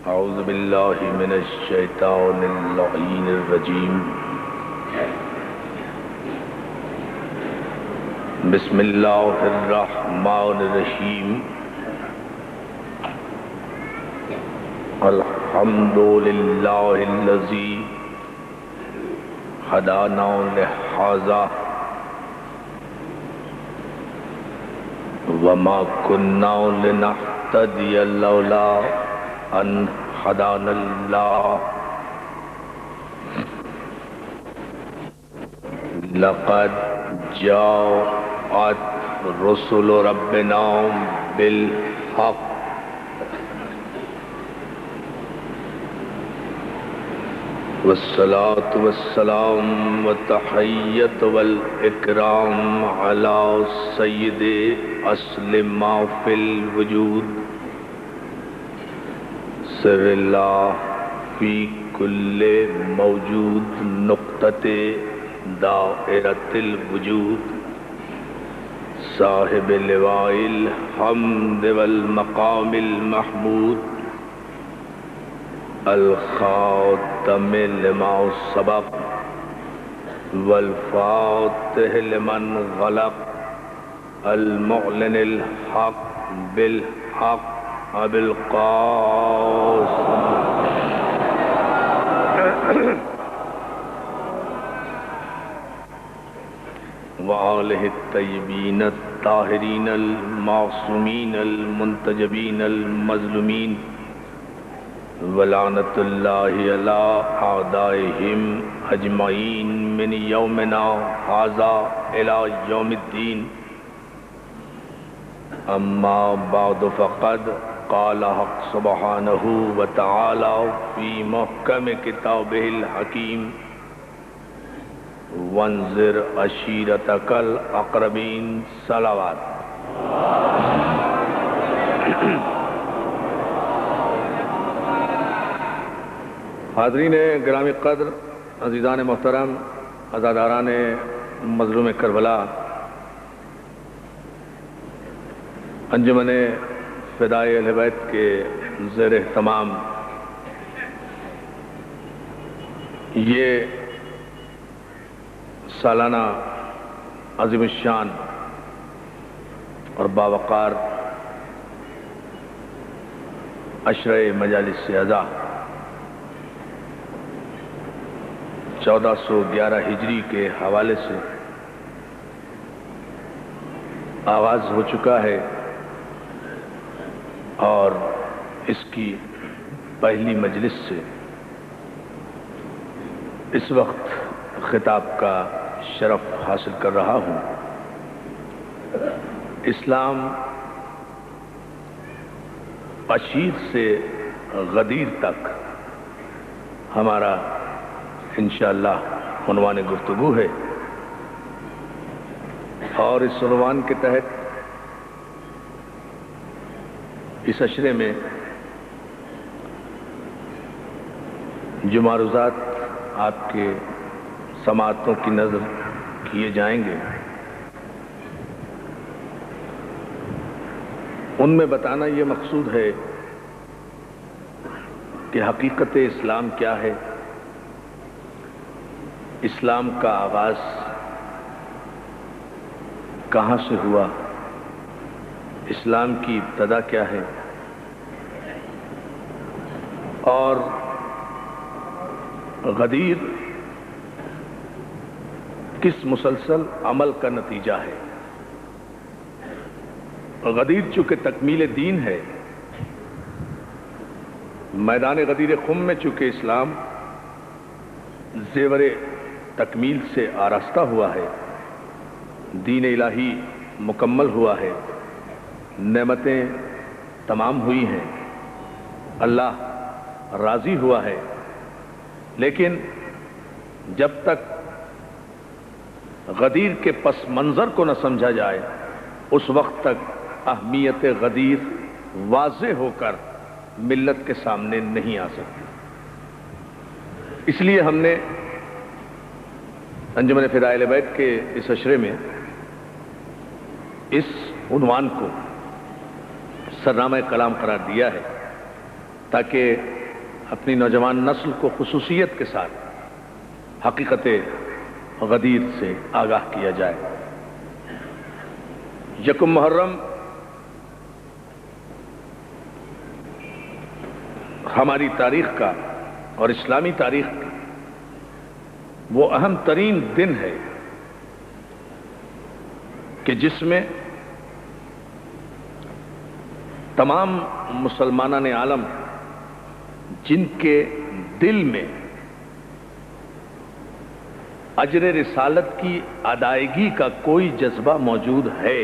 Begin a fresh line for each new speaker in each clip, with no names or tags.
اعوذ باللہ من الشیطان اللعین الرجیم بسم اللہ الرحمن الرحیم الحمد للہ الذی ہدانا لہذا وما كنا لنهتدي لولا ان هدانا الله لقد جاءت رسل ربنا بالحق والصلاة والسلام والتحية والإكرام على سيد أصل ما في الوجود سر الله في كل موجود نقطة دائرة الوجود صاحب لواء الحمد والمقام المحمود الخاتم لما سبق والفاتح لمن غلق المعلن الحق بالحق ابو القاسم وآلہ الطیبین الطاہرین المعصومین المنتجبین المظلومین ولعنت اللہ علی اعدائہم اجمعین من یومنا ھذا الی یوم الدین اما بعد فقد قال حق سبحانہ وتعالی فی محکم کتابہ الحکیم وانذر عشیرتک الاقربین صلوات حاضرین گرامی قدر، عزیزان محترم، عزاداران مظلوم کربلا، انجمن فدائے اہل بیت کے زیر اہتمام یہ سالانہ عظیم الشان اور باوقار عشرہ مجالس اعزا 1411 ہجری کے حوالے سے آغاز ہو چکا ہے اور اس کی پہلی مجلس سے اس وقت خطاب کا شرف حاصل کر رہا ہوں۔ اسلام عشیر سے غدیر تک ہمارا انشاءاللہ عنوان گفتگو ہے، اور اس عنوان کے تحت اس عشرے میں جو معروضات آپ کے سماعتوں کی نظر کیے جائیں گے ان میں بتانا یہ مقصود ہے کہ حقیقت اسلام کیا ہے، اسلام کا آغاز کہاں سے ہوا، اسلام کی ابتدا کیا ہے، اور غدیر کس مسلسل عمل کا نتیجہ ہے۔ غدیر چونکہ تکمیل دین ہے، میدان غدیر خم میں چونکہ اسلام زیور تکمیل سے آراستہ ہوا ہے، دین الہی مکمل ہوا ہے، نعمتیں تمام ہوئی ہیں، اللہ راضی ہوا ہے، لیکن جب تک غدیر کے پس منظر کو نہ سمجھا جائے اس وقت تک اہمیت غدیر واضح ہو کر ملت کے سامنے نہیں آ سکتی۔ اس لیے ہم نے انجمن فدائے اہل بیت کے اس عشرے میں اس عنوان کو سرنامہ کلام قرار دیا ہے تاکہ اپنی نوجوان نسل کو خصوصیت کے ساتھ حقیقت غدیر سے آگاہ کیا جائے۔ یکم محرم ہماری تاریخ کا اور اسلامی تاریخ کا وہ اہم ترین دن ہے کہ جس میں تمام مسلمانان عالم جن کے دل میں اجر رسالت کی ادائیگی کا کوئی جذبہ موجود ہے،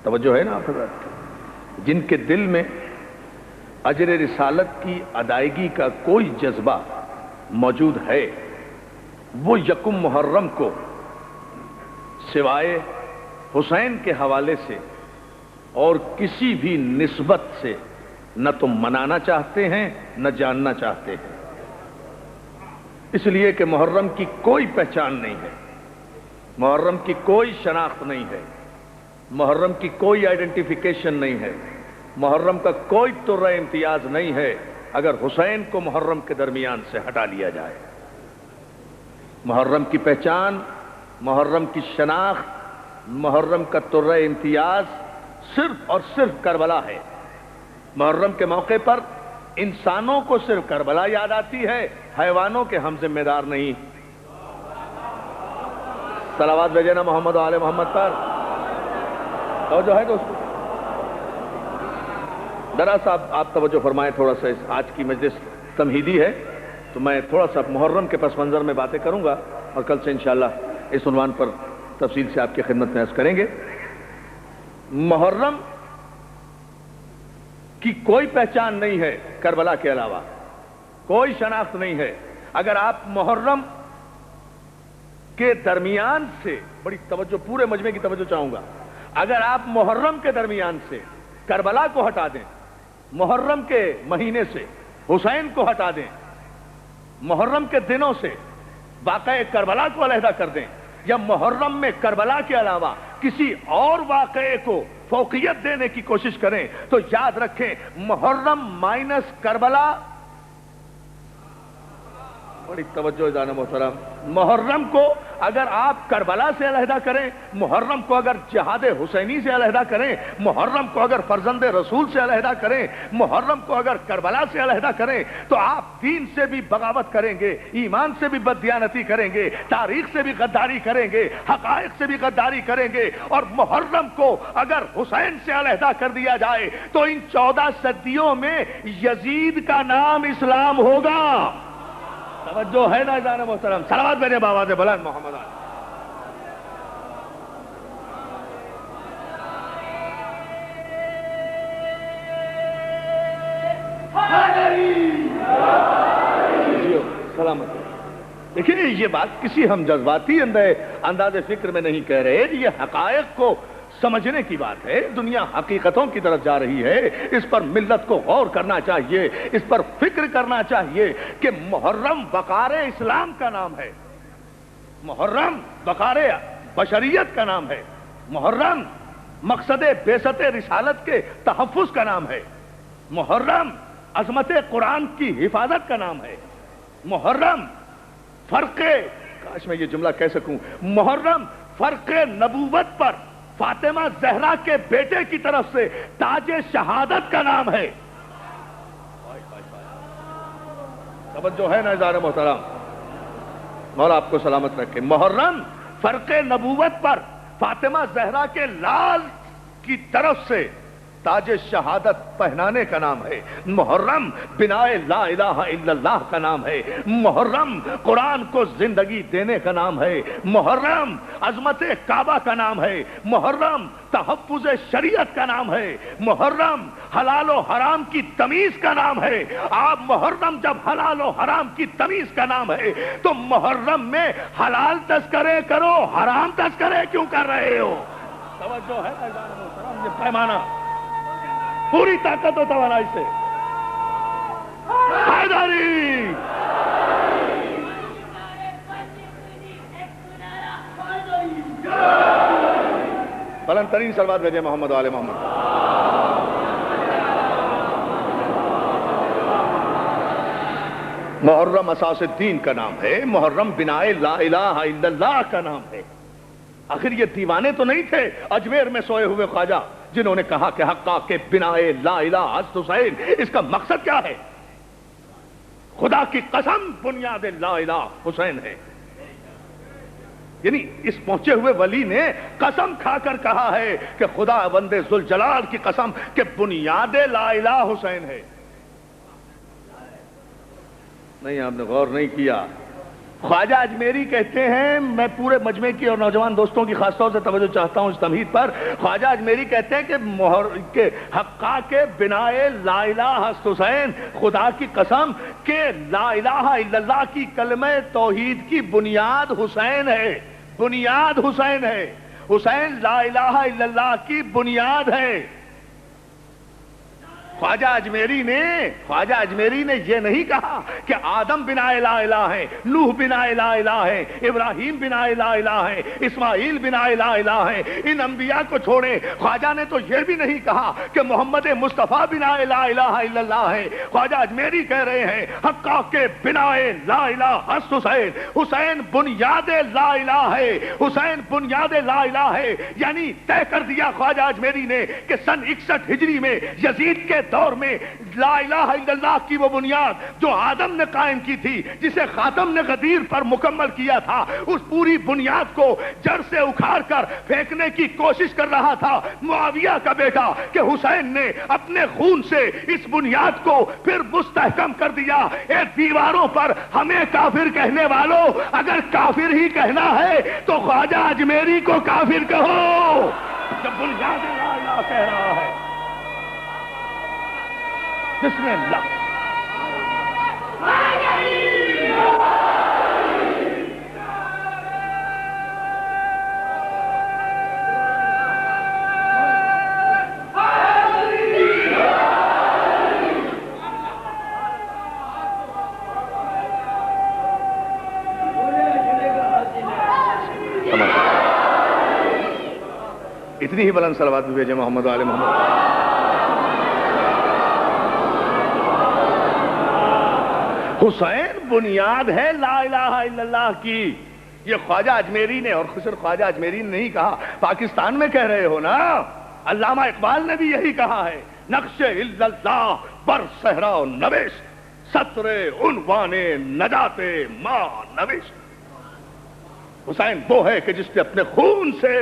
توجہ ہے نا آپ حضرات، جن کے دل میں اجر رسالت کی ادائیگی کا کوئی جذبہ موجود ہے، وہ یکم محرم کو سوائے حسین کے حوالے سے اور کسی بھی نسبت سے نہ تو منانا چاہتے ہیں نہ جاننا چاہتے ہیں، اس لیے کہ محرم کی کوئی پہچان نہیں ہے، محرم کی کوئی شناخت نہیں ہے، محرم کی کوئی آئیڈینٹیفیکیشن نہیں ہے، محرم کا کوئی طرح امتیاز نہیں ہے اگر حسین کو محرم کے درمیان سے ہٹا لیا جائے۔ محرم کی پہچان، محرم کی شناخت، محرم کا طرح امتیاز صرف اور صرف کربلا ہے۔ محرم کے موقع پر انسانوں کو صرف کربلا یاد آتی ہے، حیوانوں کے ہم ذمہ دار نہیں۔ صلوات بھیجے نا محمد و آل محمد پر، توجہ ہے دوستو؟ ذرا سا آپ توجہ فرمائیں، تھوڑا سا آج کی مجلس تمہیدی ہے تو میں تھوڑا سا محرم کے پس منظر میں باتیں کروں گا اور کل سے انشاءاللہ اس عنوان پر تفصیل سے آپ کی خدمت میں عرض کریں گے۔ محرم کی کوئی پہچان نہیں ہے کربلا کے علاوہ، کوئی شناخت نہیں ہے۔ اگر آپ محرم کے درمیان سے، بڑی توجہ، پورے مجمع کی توجہ چاہوں گا، اگر آپ محرم کے درمیان سے کربلا کو ہٹا دیں، محرم کے مہینے سے حسین کو ہٹا دیں، محرم کے دنوں سے واقعہ کربلا کو علیحدہ کر دیں، یا محرم میں کربلا کے علاوہ کسی اور واقعے کو فوقیت دینے کی کوشش کریں، تو یاد رکھیں محرم مائنس کربلا، بڑی توجہ جان محترم، محرم کو اگر آپ کربلا سے علیحدہ کریں، محرم کو اگر جہاد حسینی سے علیحدہ کریں، محرم کو اگر فرزند رسول سے علیحدہ کریں، محرم کو اگر کربلا سے علیحدہ کریں، تو آپ دین سے بھی بغاوت کریں گے، ایمان سے بھی بددیانتی کریں گے، تاریخ سے بھی غداری کریں گے، حقائق سے بھی غداری کریں گے۔ اور محرم کو اگر حسین سے علیحدہ کر دیا جائے تو ان 14 صدیوں میں یزید کا نام اسلام ہوگا۔ توجہ ہے نا جان محترم؟ صلوات بھیجے بآواز بلند محمد سلامت۔ دیکھیں یہ بات کسی ہم جذباتی انداز فکر میں نہیں کہہ رہے، یہ حقائق کو سمجھنے کی بات ہے، دنیا حقیقتوں کی طرف جا رہی ہے، اس پر ملت کو غور کرنا چاہیے، اس پر فکر کرنا چاہیے کہ محرم وقار اسلام کا نام ہے، محرم وقار بشریت کا نام ہے، محرم مقصد بعثت رسالت کے تحفظ کا نام ہے، محرم عظمت قرآن کی حفاظت کا نام ہے، محرم فرق، کاش میں یہ جملہ کہہ سکوں، محرم فرق نبوت پر فاطمہ زہرا کے بیٹے کی طرف سے تاج شہادت کا نام ہے۔ توجہ ہے نا عزیزان محترم؟ مولا آپ کو سلامت رکھے۔ محرم فرق نبوت پر فاطمہ زہرا کے لال کی طرف سے تاج شہادت پہنانے کا نام ہے، محرم بنائے لا الہ الا اللہ کا نام ہے، محرم قرآن کو زندگی دینے کا نام ہے، محرم عظمت کعبہ کا نام ہے، محرم تحفظ شریعت کا نام ہے، محرم حلال و حرام کی تمیز کا نام ہے۔ آپ محرم جب حلال و حرام کی تمیز کا نام ہے تو محرم میں حلال تذکرے کرو، حرام تذکرے کیوں کر رہے ہو؟ توجہ ہے محترم؟ یہ پیمانہ پوری طاقت و توانائی سے حیدری بلند ترین صلوات بھیجے محمد و آل محمد۔ محرم اساس الدین کا نام ہے، محرم بنائے لا الہ الا اللہ کا نام ہے۔ آخر یہ دیوانے تو نہیں تھے اجمیر میں سوئے ہوئے خواجہ جنہوں نے کہا کہ حقا کے بنائے لا الہ حضرت حسین، اس کا مقصد کیا ہے؟ خدا کی قسم بنیاد لا الہ حسین ہے۔ یعنی اس پہنچے ہوئے ولی نے قسم کھا کر کہا ہے کہ خدا بندے ذوالجلال کی قسم کہ بنیاد لا الہ حسین ہے۔ نہیں، آپ نے غور نہیں کیا۔ خواجہ اجمیری کہتے ہیں، میں پورے مجمع کی اور نوجوان دوستوں کی خاص طور سے توجہ چاہتا ہوں اس تمہید پر، خواجہ اجمیری کہتے ہیں کہ حقا کے بنائے لا الہ حضرت حسین، خدا کی قسم کہ لا الہ الا اللہ کی کلمہ توحید کی بنیاد حسین ہے، بنیاد حسین ہے، حسین لا الہ الا اللہ کی بنیاد ہے۔ خواجہ اجمیری نے یہ نہیں کہا کہ آدم بنائے لا الہ ہے، نوح بنائے لا الہ ہے، ابراہیم بنائے لا الہ ہے، اسماعیل بنائے لا الہ ہے، ان انبیاء کو چھوڑے۔ خواجہ نے تو یہ بھی نہیں کہا کہ محمد مصطفیٰ بنائے لا الہ الا اللہ ہے۔ خواجہ اجمیری کہہ رہے ہیں حقا کے بنائے لا الہ حضرت حسین، حسین بنیاد لا الہ ہے، حسین بنیاد لا الہ ہے۔ یعنی طے کر دیا خواجہ اجمیری نے کہ سن 61 ہجری میں یزید کے دور میں لا الہ الا اللہ کی وہ بنیاد جو آدم نے قائم کی تھی، جسے خاتم نے غدیر پر مکمل کیا تھا، اس پوری بنیاد کو جڑ سے اکھاڑ کر پھینکنے کی کوشش کر رہا تھا معاویہ کا بیٹا کہ حسین نے اپنے خون سے اس بنیاد کو پھر مستحکم کر دیا۔ اے دیواروں پر ہمیں کافر کہنے والوں، اگر کافر ہی کہنا ہے تو خواجہ اجمیری کو کافر کہو جو بنیاد لا الہ کہہ رہا ہے۔ بسم اللہ۔ اتنی ہی بلند صلوات بھی بھیجے محمد علی محمد۔ حسین بنیاد ہے لا الہ الا اللہ کی۔ یہ خواجہ اجمیری نے، اور صرف خواجہ اجمیری نے نہیں کہا، پاکستان میں کہہ رہے ہو نا، علامہ اقبال نے بھی یہی کہا ہے، نقش الا اللہ بر صحرا نوش، سطر عنوان نجات ما نوش۔ حسین وہ ہے کہ جس نے اپنے خون سے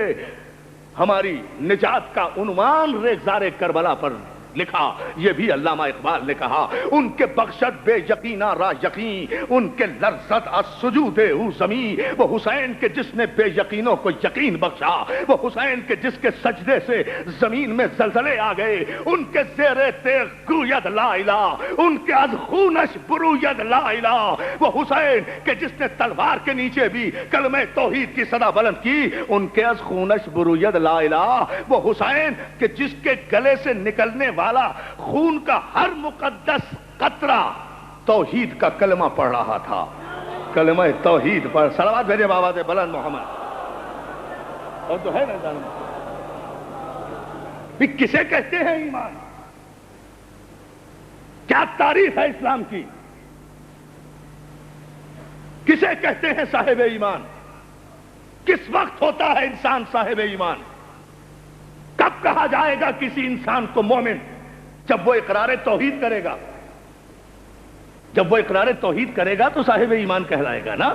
ہماری نجات کا عنوان ریگزار کربلا پر لکھا۔ یہ بھی علامہ اقبال نے کہا، ان کے بخشت بے یقینہ را یقین، ان کے لرزت از سجود او زمین۔ وہ حسین کے جس نے بے یقینوں کو یقین بخشا، وہ حسین کے جس کے سجدے سے زمین میں زلزلے آ گئے، ان کے زیر تیغ گوید لا الہ، ان کے از خونش بروید لا الہ۔ وہ حسین کہ جس نے تلوار کے نیچے بھی کلمہ توحید کی صدا بلند کی، ان کے از خونش بروید لا الہ۔ وہ حسین کہ جس کے گلے سے نکلنے والا خون کا ہر مقدس قطرہ توحید کا کلمہ پڑھ رہا تھا، کلمہ توحید پر صلوات بھیجے بابا سے بلند محمد۔ اور جو ہے نا جانم بھی کسے کہتے ہیں ایمان؟ کیا تعریف ہے اسلام کی؟ کسے کہتے ہیں صاحب ایمان؟ کس وقت ہوتا ہے انسان صاحب ایمان؟ کب کہا جائے گا کسی انسان کو مومن؟ جب وہ اقرار توحید کرے گا۔ جب وہ اقرار توحید کرے گا تو صاحب ایمان کہلائے گا نا۔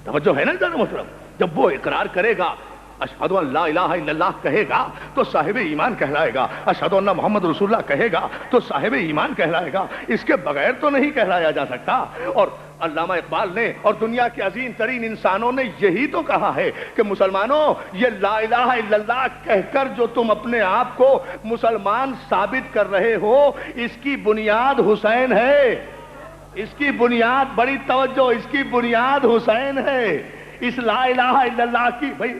توجہ ہے نا جانا محترم؟ جب وہ اقرار کرے گا، اشہدو ان لا الہ الا اللہ کہے گا تو صاحب ایمان کہلائے گا، اشہدو ان محمد رسول اللہ کہے گا تو صاحب ایمان کہلائے گا۔ اس کے بغیر تو نہیں کہلایا جا سکتا۔ اور علامہ اقبال نے اور دنیا کے عظیم ترین انسانوں نے یہی تو کہا ہے کہ مسلمانوں، یہ لا الہ الا اللہ کہہ کر جو تم اپنے آپ کو مسلمان ثابت کر رہے ہو، اس کی بنیاد حسین ہے۔ اس کی بنیاد، بڑی توجہ، اس کی بنیاد حسین ہے۔ اس لا الہ الا اللہ کی بھائی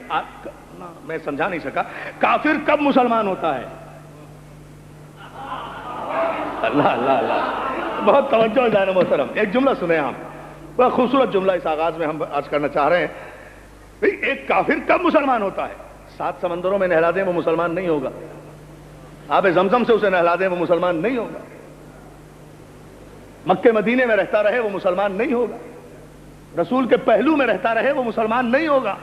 میں سمجھا نہیں سکا، کافر کب مسلمان ہوتا ہے؟ اللہ اللہ اللہ، بہت توجہ جانا محترم۔ ایک جملہ سنیں آپ، بڑا خوبصورت جملہ اس آغاز میں ہم آج کرنا چاہ رہے ہیں۔ بھئی ایک کافر کب مسلمان ہوتا ہے؟ 7 سمندروں میں نہلا دیں وہ مسلمان نہیں ہوگا، آب زمزم سے اسے نہلا دیں وہ مسلمان نہیں ہوگا۔ مکے مدینے میں رہتا رہے وہ مسلمان نہیں ہوگا، رسول کے پہلو میں رہتا رہے وہ مسلمان نہیں ہوگا۔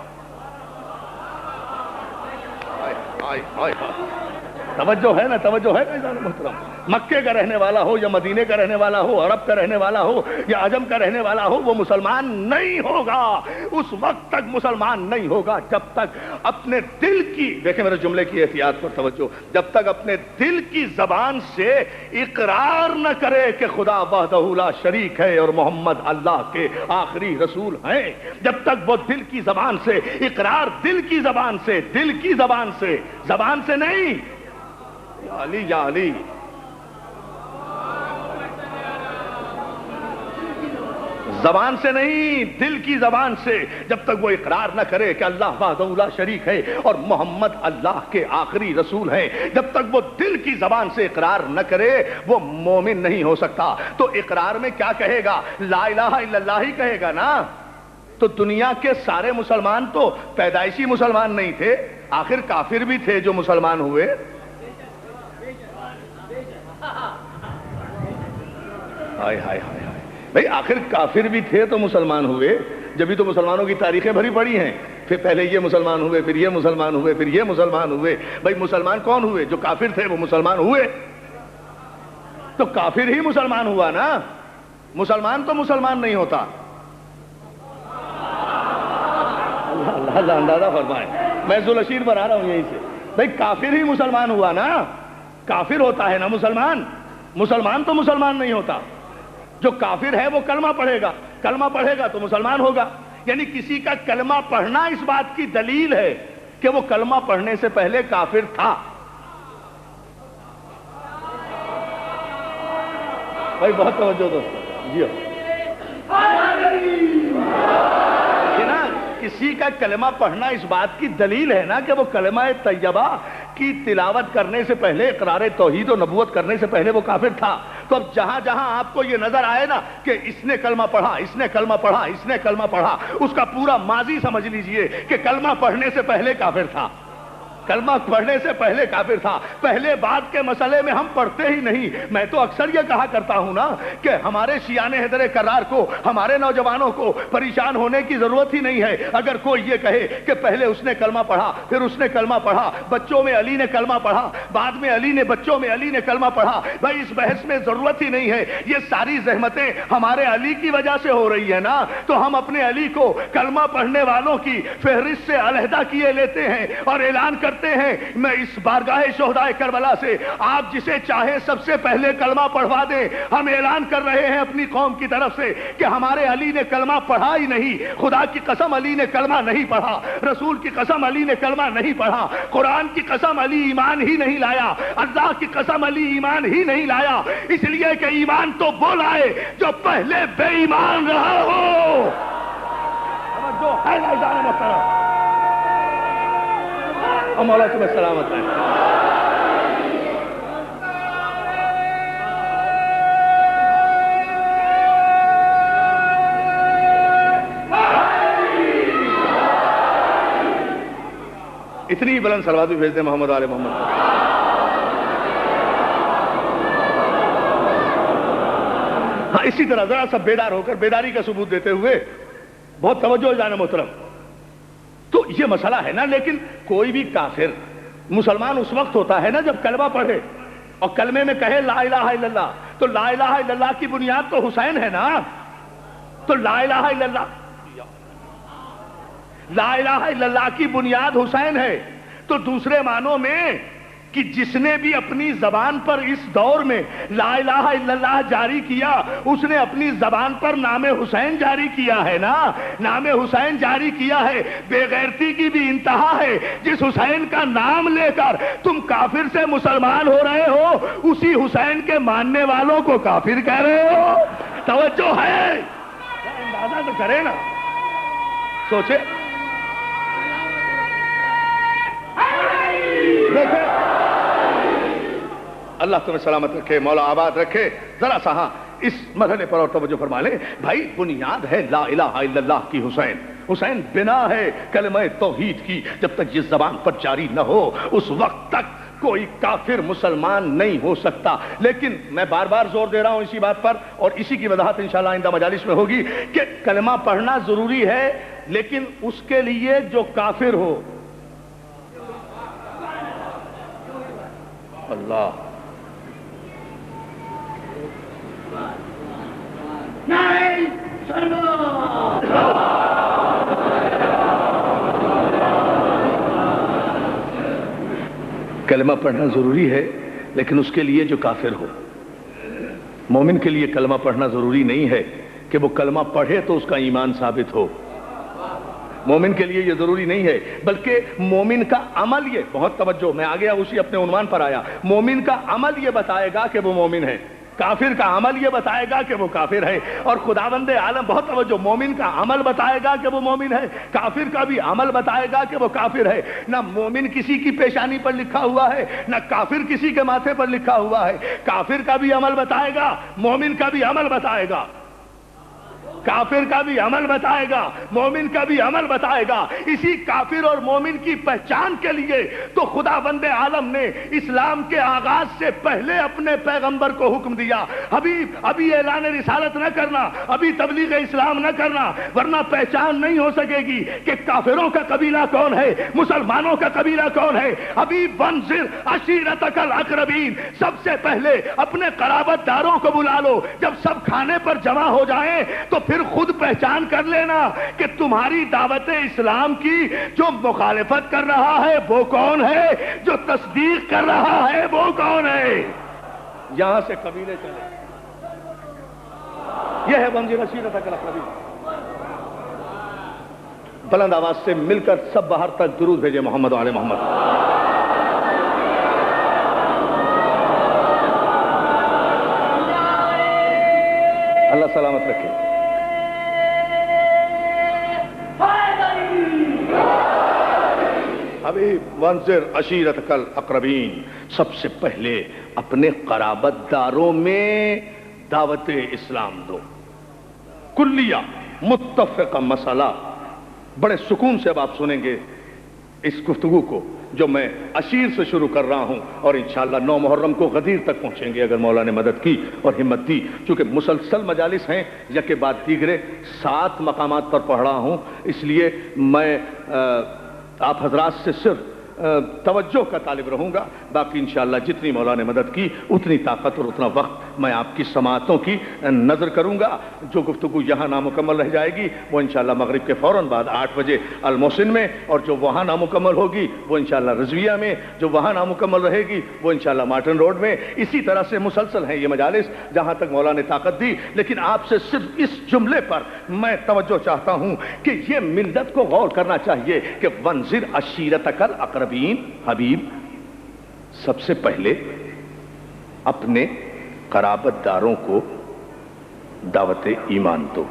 توجہ ہے نا، توجہ ہے نا محترم؟ مکے کا رہنے والا ہو یا مدینے کا رہنے والا ہو، عرب کا رہنے والا ہو یا عجم کا رہنے والا ہو، وہ مسلمان نہیں ہوگا، اس وقت تک مسلمان نہیں ہوگا جب تک اپنے دل کی، دیکھیں میرے جملے کی احتیاط پر توجہ، جب تک اپنے دل کی زبان سے اقرار نہ کرے کہ خدا وحدہ لا شریک ہے اور محمد اللہ کے آخری رسول ہیں، جب تک وہ دل کی زبان سے اقرار، دل کی زبان سے، دل کی زبان سے، زبان سے نہیں، یا علی یا علی، زبان سے نہیں، دل کی زبان سے، جب تک وہ اقرار نہ کرے کہ اللہ وحدہ لا شریک ہے اور محمد اللہ کے آخری رسول ہیں، جب تک وہ دل کی زبان سے اقرار نہ کرے وہ مومن نہیں ہو سکتا۔ تو اقرار میں کیا کہے گا؟ لا الہ الا اللہ ہی کہے گا نا۔ تو دنیا کے سارے مسلمان تو پیدائشی مسلمان نہیں تھے، آخر کافر بھی تھے جو مسلمان ہوئے۔ ہائے ہائے ہائے ہائے بھئی، آخر کافر بھی تھے تو مسلمان ہوئے، جبھی تو مسلمانوں کی تاریخیں بھری پڑی ہیں، پھر پہلے یہ مسلمان ہوئے، پھر یہ مسلمان ہوئے، پھر یہ مسلمان ہوئے۔ بھئی مسلمان کون ہوئے؟ جو کافر تھے وہ مسلمان ہوئے، تو کافر ہی مسلمان ہوا نا، مسلمان تو مسلمان نہیں ہوتا۔ اللہ اندازہ فرمائے، میں ذوالرشید بنا رہا ہوں یہیں سے، بھئی کافر ہی مسلمان ہوا نا، کافر ہوتا ہے نا مسلمان، مسلمان تو مسلمان نہیں ہوتا۔ جو کافر ہے وہ کلمہ پڑھے گا، کلمہ پڑھے گا تو مسلمان ہوگا، یعنی کسی کا کلمہ پڑھنا اس بات کی دلیل ہے کہ وہ کلمہ پڑھنے سے پہلے کافر تھا۔ بھائی بہت توجہ دوستو، جی نا، کسی کا کلمہ پڑھنا اس بات کی دلیل ہے نا کہ وہ کلمہ طیبہ کی تلاوت کرنے سے پہلے، اقرار توحید و نبوت کرنے سے پہلے وہ کافر تھا۔ تو اب جہاں جہاں آپ کو یہ نظر آئے نا کہ اس نے کلمہ پڑھا، اس نے کلمہ پڑھا، اس نے کلمہ پڑھا، اس کا پورا ماضی سمجھ لیجئے کہ کلمہ پڑھنے سے پہلے کافر تھا، کلمہ پڑھنے سے پہلے کافر تھا۔ پہلے بات کے مسئلے میں ہم پڑھتے ہی نہیں۔ میں تو اکثر یہ کہا کرتا ہوں نا کہ ہمارے شیعان حیدر کرار کو، ہمارے نوجوانوں کو پریشان ہونے کی ضرورت ہی نہیں ہے۔ اگر کوئی یہ کہے کہ پہلے اس نے کلمہ پڑھا، پھر اس نے کلمہ پڑھا، بچوں میں علی نے کلمہ پڑھا، بعد میں علی نے بچوں میں علی نے کلمہ پڑھا، بھائی اس بحث میں ضرورت ہی نہیں ہے۔ یہ ساری زحمتیں ہمارے علی کی وجہ سے ہو رہی ہے نا، تو ہم اپنے علی کو کلمہ پڑھنے والوں کی فہرست سے علیحدہ کیے لیتے ہیں اور اعلان کرتے ہیں۔ میں اس بارگاہ شہدائے کربلا سے آپ جسے چاہے سب سے پہلے کلمہ پڑھوا دیں، ہم اعلان کر رہے ہیں اپنی قوم کی طرف سے کہ ہمارے علی نے کلمہ پڑھا ہی نہیں۔ خدا کی قسم علی نے کلمہ نہیں پڑھا، رسول کی قسم علی نے کلمہ نہیں پڑھا، قرآن کی قسم علی ایمان ہی نہیں لایا، اللہ کی قسم علی ایمان ہی نہیں لایا، اس لیے کہ ایمان تو وہ لائے جو پہلے بے ایمان رہا ہو۔ جو ہے عزیزان محترم، اور مولا تمہیں سلامت رہے۔ اتنی بلند صلوات بھی بھیج دیں محمد آل محمد۔ ہاں اسی طرح ذرا سب بیدار ہو کر بیداری کا ثبوت دیتے ہوئے، بہت توجہ جانا محترم، تو یہ مسئلہ ہے نا۔ لیکن کوئی بھی کافر مسلمان اس وقت ہوتا ہے نا جب کلمہ پڑھے اور کلمے میں کہے لا الہ الا اللہ۔ تو لا الہ الا اللہ کی بنیاد تو حسین ہے نا، تو لا الہ الا اللہ، لا الہ الا اللہ کی بنیاد حسین ہے۔ تو دوسرے معنوں میں کہ جس نے بھی اپنی زبان پر اس دور میں لا الہ الا اللہ جاری کیا، اس نے اپنی زبان پر نام حسین جاری کیا ہے نا، نام حسین جاری کیا ہے۔ بے غیرتی کی بھی انتہا ہے، جس حسین کا نام لے کر تم کافر سے مسلمان ہو رہے ہو، اسی حسین کے ماننے والوں کو کافر کہہ رہے ہو۔ توجہ ہے، اندازہ تو کرے نا، سوچے دیکھیں۔ اللہ تمہیں سلامت رکھے، مولا آباد رکھے۔ ذرا سا ہاں اس مرحلے پر اور توجہ فرما لیں۔ بھائی بنیاد ہے لا الہ الا اللہ کی حسین، حسین بنا ہے کلمہ توحید کی۔ جب تک یہ زبان پر جاری نہ ہو اس وقت تک کوئی کافر مسلمان نہیں ہو سکتا. لیکن میں بار بار زور دے رہا ہوں اسی بات پر، اور اسی کی وضاحت انشاءاللہ آئندہ مجالس میں ہوگی، کہ کلمہ پڑھنا ضروری ہے، لیکن اس کے لیے جو کافر ہو. اللہ کلمہ پڑھنا ضروری ہے، لیکن اس کے لیے جو کافر ہو. مومن کے لیے کلمہ پڑھنا ضروری نہیں ہے کہ وہ کلمہ پڑھے تو اس کا ایمان ثابت ہو. مومن کے لیے یہ ضروری نہیں ہے، بلکہ مومن کا عمل، یہ بہت توجہ، میں آگے اسی اپنے عنوان پر آیا، مومن کا عمل یہ بتائے گا کہ وہ مومن ہے، کافر کا عمل یہ بتائے گا کہ وہ کافر ہے. اور خداوند عالم، بہت توجہ، مومن کا عمل بتائے گا کہ وہ مومن ہے، کافر کا بھی عمل بتائے گا کہ وہ کافر ہے. نہ مومن کسی کی پیشانی پر لکھا ہوا ہے، نہ کافر کسی کے ماتھے پر لکھا ہوا ہے. کافر کا بھی عمل بتائے گا، مومن کا بھی عمل بتائے گا. کافر کا بھی عمل بتائے گا، مومن کا بھی عمل بتائے گا. اسی کافر اور مومن کی پہچان کے لیے تو خداوند عالم نے اسلام کے آغاز سے پہلے اپنے پیغمبر کو حکم دیا، ابھی اعلان رسالت نہ کرنا، ابھی تبلیغ اسلام نہ کرنا، ورنہ پہچان نہیں ہو سکے گی کہ کافروں کا قبیلہ کون ہے، مسلمانوں کا قبیلہ کون ہے. ابھی وانذر عشیرتک الاقربین، سب سے پہلے اپنے قرابت داروں کو بلا لو. جب سب کھانے پر جمع ہو جائیں تو پھر خود پہچان کر لینا کہ تمہاری دعوت اسلام کی جو مخالفت کر رہا ہے وہ کون ہے، جو تصدیق کر رہا ہے وہ کون ہے. یہاں سے قبیلے چلے. یہ ہے وانذر عشیرتک الاقربین. بلند آواز سے مل کر سب باہر تک درود بھیجے محمد وعلی محمد. اللہ سلامت رکھے. ابھی وانذر عشیرتک الاقربین، سب سے پہلے اپنے قرابت داروں میں دعوت اسلام دو. کلیہ متفقہ مسئلہ. بڑے سکون سے اب آپ سنیں گے اس گفتگو کو جو میں عشیر سے شروع کر رہا ہوں، اور انشاءاللہ 9 محرم کو غدیر تک پہنچیں گے اگر مولا نے مدد کی اور ہمت دی. چونکہ مسلسل مجالس ہیں، یکے بعد دیگرے 7 مقامات پر پڑھ رہا ہوں، اس لیے میں آپ حضرات سے صرف توجہ کا طالب رہوں گا. باقی انشاءاللہ جتنی مولا نے مدد کی اتنی طاقت اور اتنا وقت میں آپ کی سماعتوں کی نظر کروں گا. جو گفتگو یہاں نامکمل رہ جائے گی وہ انشاءاللہ مغرب کے فوراً بعد 8 بجے المحسن میں، اور جو وہاں نامکمل ہوگی وہ انشاءاللہ رضویہ میں، جو وہاں نامکمل رہے گی وہ انشاءاللہ مارٹن روڈ میں. اسی طرح سے مسلسل ہیں یہ مجالس جہاں تک مولا نے طاقت دی. لیکن آپ سے صرف اس جملے پر میں توجہ چاہتا ہوں کہ یہ ملت کو غور کرنا چاہیے کہ وانذر عشیرتک الاقربین. حبیب، سب سے پہلے اپنے قرابت داروں کو دعوت ایمان دو،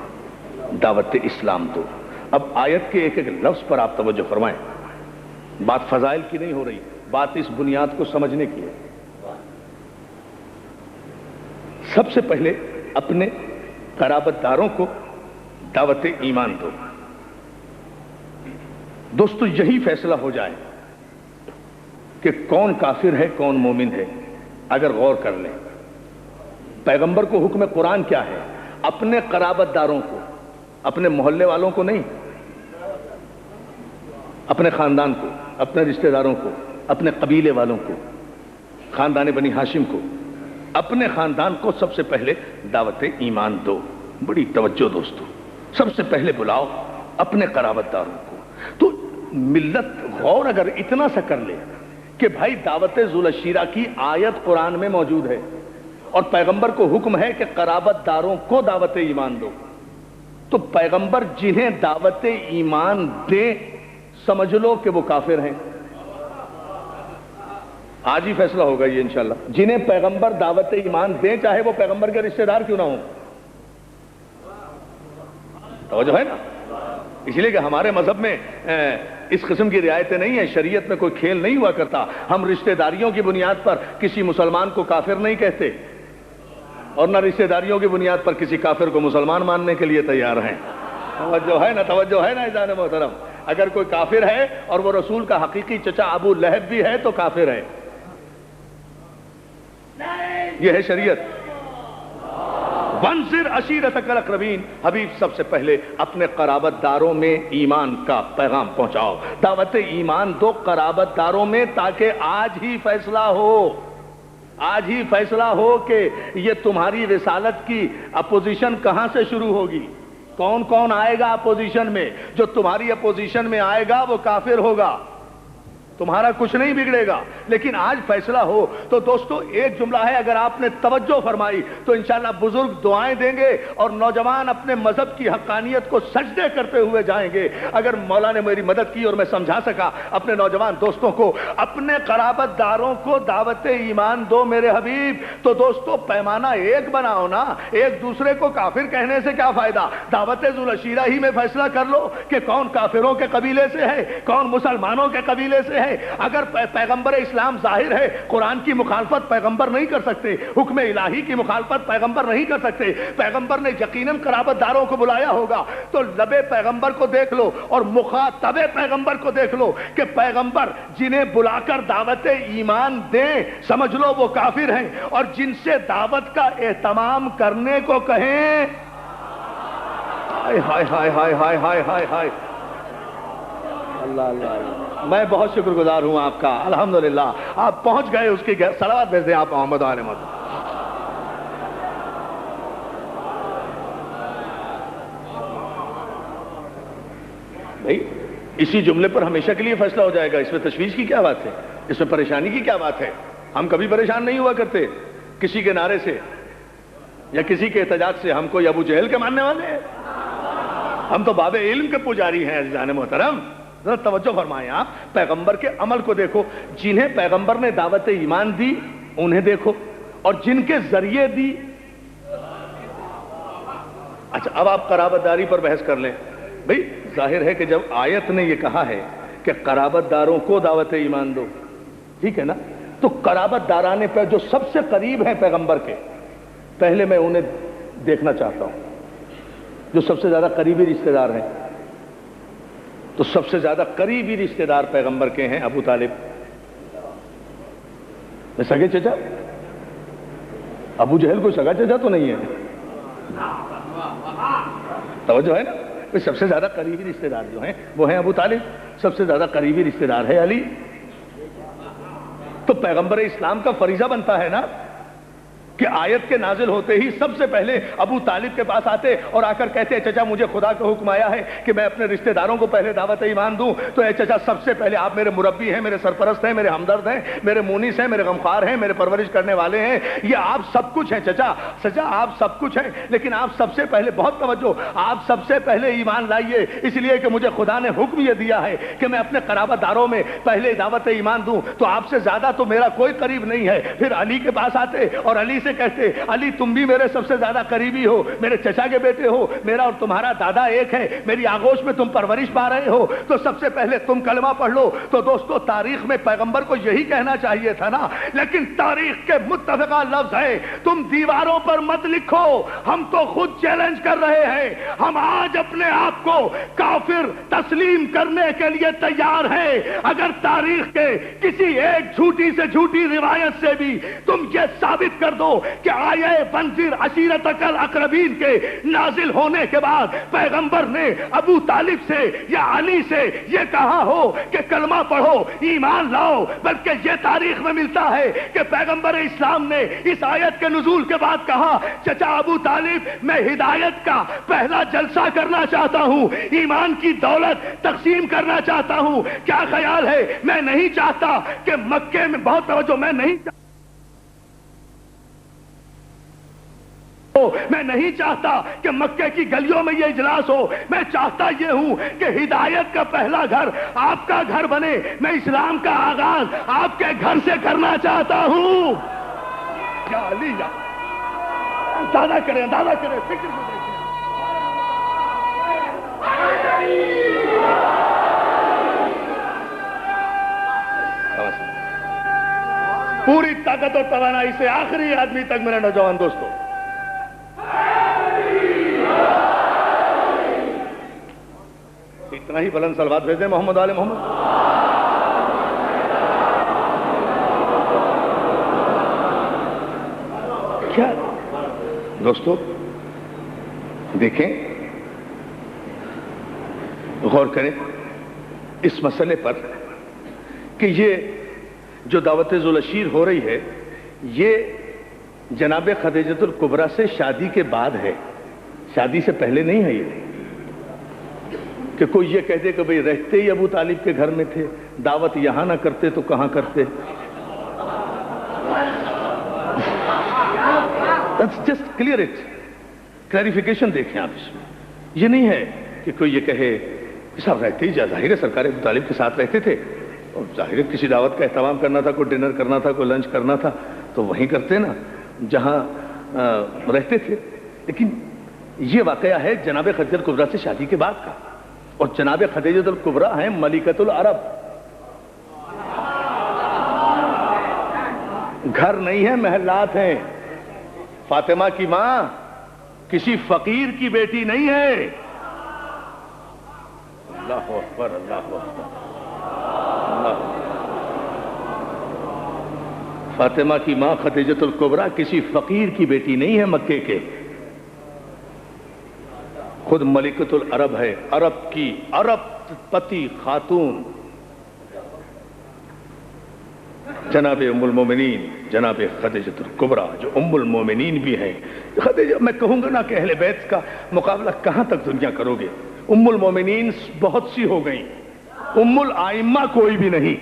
دعوت اسلام دو. اب آیت کے ایک ایک لفظ پر آپ توجہ فرمائیں. بات فضائل کی نہیں ہو رہی، بات اس بنیاد کو سمجھنے کی ہے. سب سے پہلے اپنے قرابت داروں کو دعوت ایمان دو. دوستو یہی فیصلہ ہو جائے کہ کون کافر ہے کون مومن ہے. اگر غور کر لیں پیغمبر کو حکم قرآن کیا ہے؟ اپنے قرابت داروں کو، اپنے محلے والوں کو نہیں، اپنے خاندان کو، اپنے رشتہ داروں کو، اپنے قبیلے والوں کو، خاندان بنی ہاشم کو، اپنے خاندان کو سب سے پہلے دعوت ایمان دو. بڑی توجہ دوستو، سب سے پہلے بلاؤ اپنے قرابت داروں کو. تو ملت غور اگر اتنا سا کر لے کہ بھائی دعوت ذوالعشیرہ کی آیت قرآن میں موجود ہے اور پیغمبر کو حکم ہے کہ قرابت داروں کو دعوت ایمان دو، تو پیغمبر جنہیں دعوت ایمان دیں سمجھ لو کہ وہ کافر ہیں. آج ہی فیصلہ ہوگا یہ انشاءاللہ. جنہیں پیغمبر دعوت ایمان دیں چاہے وہ پیغمبر کے رشتہ دار کیوں نہ ہوں. توجہ ہے نا؟ اس لیے کہ ہمارے مذہب میں اس قسم کی رعایتیں نہیں ہیں. شریعت میں کوئی کھیل نہیں ہوا کرتا. ہم رشتہ داریوں کی بنیاد پر کسی مسلمان کو کافر نہیں کہتے، اور نہ رشتہ داریوں کی بنیاد پر کسی کافر کو مسلمان ماننے کے لیے تیار ہیں. توجہ ہے نا؟ توجہ ہے نا عزیزان محترم؟ اگر کوئی کافر ہے اور وہ رسول کا حقیقی چچا ابو لہب بھی ہے تو کافر ہے. یہ ہے شریعت. وانذر عشیرتک الاقربین. حبیب سب سے پہلے اپنے قرابت داروں میں ایمان کا پیغام پہنچاؤ. دعوت ایمان دو قرابت داروں میں تاکہ آج ہی فیصلہ ہو کہ یہ تمہاری رسالت کی اپوزیشن کہاں سے شروع ہوگی. کون کون آئے گا اپوزیشن میں؟ جو تمہاری اپوزیشن میں آئے گا وہ کافر ہوگا. تمہارا کچھ نہیں بگڑے گا. لیکن آج فیصلہ ہو. تو دوستو ایک جملہ ہے، اگر آپ نے توجہ فرمائی تو انشاءاللہ بزرگ دعائیں دیں گے اور نوجوان اپنے مذہب کی حقانیت کو سجدے کرتے ہوئے جائیں گے. اگر مولا نے میری مدد کی اور میں سمجھا سکا اپنے نوجوان دوستوں کو، اپنے قرابت داروں کو دعوت ایمان دو میرے حبیب. تو دوستو پیمانہ ایک بناؤ نا. ایک دوسرے کو کافر کہنے سے کیا فائدہ؟ دعوت ذوالعشیرہ ہی میں فیصلہ کر لو کہ کون کافروں کے قبیلے سے ہے، کون مسلمانوں کے قبیلے سے ہے. اگر پیغمبر اسلام ظاہر ہے، قرآن کی مخالفت پیغمبر نہیں کر سکتے، حکم الہی کی مخالفت پیغمبر نہیں کر سکتے. پیغمبر نے یقیناً قرابت داروں کو بلایا ہوگا. تو لب پیغمبر کو دیکھ لو اور مخاطب پیغمبر کو دیکھ لو کہ پیغمبر جنہیں بلا کر دعوت ایمان دیں سمجھ لو وہ کافر ہیں، اور جن سے دعوت کا اہتمام کرنے کو کہیں ہائے ہائے ہائے ہائے ہائے ہائے ہائے ہائے. اللہ اللہ، میں بہت شکر گزار ہوں آپ کا. الحمدللہ آپ پہنچ گئے. اس کی صلوات بھیج دیں آپ محمد آل محمد. بھائی اسی جملے پر ہمیشہ کے لیے فیصلہ ہو جائے گا. اس میں تشویش کی کیا بات ہے؟ اس میں پریشانی کی کیا بات ہے؟ ہم کبھی پریشان نہیں ہوا کرتے کسی کے نعرے سے یا کسی کے احتجاج سے. ہم کوئی ابو جہل کے ماننے والے ہیں؟ ہم تو باب علم کے پجاری ہیں. عزیزان محترم ذرا توجہ فرمائیں. آپ پیغمبر کے عمل کو دیکھو. جنہیں پیغمبر نے دعوت ایمان دی انہیں دیکھو، اور جن کے ذریعے دی. اچھا اب آپ قرابت داری پر بحث کر لیں. بھئی ظاہر ہے کہ جب آیت نے یہ کہا ہے کہ قرابت داروں کو دعوت ایمان دو، ٹھیک ہے نا، تو قرابت دارانے پر جو سب سے قریب ہیں پیغمبر کے، پہلے میں انہیں دیکھنا چاہتا ہوں جو سب سے زیادہ قریبی رشتہ دار ہیں. تو سب سے زیادہ قریبی رشتہ دار پیغمبر کے ہیں ابو طالب. سگے چچا؟ ابو جہل کوئی سگا چچا تو نہیں ہے. توجہ ہے نا. سب سے زیادہ قریبی رشتہ دار جو ہیں وہ ہیں ابو طالب. سب سے زیادہ قریبی رشتہ دار ہے علی. تو پیغمبر اسلام کا فریضہ بنتا ہے نا کہ آیت کے نازل ہوتے ہی سب سے پہلے ابو طالب کے پاس آتے اور آ کر کہتے چچا مجھے خدا کا حکم آیا ہے کہ میں اپنے رشتہ داروں کو پہلے دعوت ایمان دوں. تو اے چچا سب سے پہلے آپ میرے مربی ہیں، میرے سرپرست ہیں، میرے ہمدرد ہیں، میرے مونس ہیں، میرے غمخوار ہیں، میرے پرورش کرنے والے ہیں. یہ آپ سب کچھ ہیں چچا. آپ سب کچھ ہیں، لیکن آپ سب سے پہلے بہت توجہ، آپ سب سے پہلے ایمان لائیے. اس لیے کہ مجھے خدا نے حکم یہ دیا ہے کہ میں اپنے قرابت داروں میں پہلے دعوت ایمان دوں. تو آپ سے زیادہ تو میرا کوئی قریب نہیں ہے. پھر علی کے پاس آتے اور علی سے کہتے علی تم بھی میرے سب سے زیادہ قریبی ہو، میرے چچا کے بیٹے ہو، میرا اور تمہارا دادا ایک ہے، میری آغوش میں تم پرورش پا رہے ہو، تو سب سے پہلے تم کلمہ پڑھ لو. تو دوستو تاریخ میں پیغمبر کو یہی کہنا چاہیے تھا نا. لیکن تاریخ کے متفقہ لفظ ہے تم دیواروں پر مت لکھو. ہم تو خود چیلنج کر رہے ہیں. ہم آج اپنے آپ کو کافر تسلیم کرنے کے لیے تیار ہیں اگر تاریخ کے کسی ایک جھوٹی سے جھوٹی روایت سے بھی تم یہ ثابت کر دو کہ آئے وانذر عشیرتک الاقربین کے نازل ہونے کے بعد پیغمبر نے ابو طالب سے یا علی سے یہ کہا ہو کہ کلمہ پڑھو ایمان لاؤ. بلکہ یہ تاریخ میں ملتا ہے کہ پیغمبر اسلام نے اس آیت کے نزول کے بعد کہا چچا ابو طالب میں ہدایت کا پہلا جلسہ کرنا چاہتا ہوں، ایمان کی دولت تقسیم کرنا چاہتا ہوں. کیا خیال ہے؟ میں نہیں چاہتا کہ مکے میں بہت توجہ میں نہیں چاہتا کہ مکے کی گلیوں میں یہ اجلاس ہو. میں چاہتا یہ ہوں کہ ہدایت کا پہلا گھر آپ کا گھر بنے. میں اسلام کا آغاز آپ کے گھر سے کرنا چاہتا ہوں. یا علی یا دادا کریں فکر کو دیکھیں. پوری طاقت اور توانائی سے آخری آدمی تک میرے نوجوان دوستوں اتنا ہی بلند صلوات بھیجیں محمد آل محمد. کیا دوستو دیکھیں، غور کریں اس مسئلے پر کہ یہ جو دعوت ذوالعشیر ہو رہی ہے یہ جناب خدیجۃ الکبریٰ سے شادی کے بعد ہے، شادی سے پہلے نہیں ہے یہ کہ کوئی یہ کہتے کہ بھئی رہتے ہی ابو طالب کے گھر میں تھے، دعوت یہاں نہ کرتے تو کہاں کرتے. جسٹ کلیئر اٹ، کلیریفیکیشن دیکھیں آپ اس میں. یہ نہیں ہے کہ کوئی یہ کہے کہ صاحب رہتے ہی ظاہر ہے سرکار ابو طالب کے ساتھ رہتے تھے اور ظاہر ہے کسی دعوت کا اہتمام کرنا تھا، کوئی ڈنر کرنا تھا، کوئی لنچ کرنا تھا تو وہیں کرتے نا جہاں رہتے تھے. لیکن یہ واقعہ ہے جناب خدیجہ الکبریٰ سے شادی کے بعد کا، اور جناب خدیجہ الکبریٰ ہیں ملکۃ العرب. گھر نہیں ہے، محلات ہیں. فاطمہ کی ماں کسی فقیر کی بیٹی نہیں ہے. اللہ اکبر، اللہ اکبر، اللہ. فاطمہ کی ماں خدیجۃ الکبریٰ کسی فقیر کی بیٹی نہیں ہے مکے کے، خود ملکۃ العرب ہے، عرب کی عرب پتی خاتون جناب ام المومنین جناب خدیجۃ الکبریٰ جو ام المومنین بھی ہیں. خدیجہ میں کہوں گا نا کہ اہل بیت کا مقابلہ کہاں تک دنیا کرو گے. ام المومنین بہت سی ہو گئیں، ام الائمہ کوئی بھی نہیں.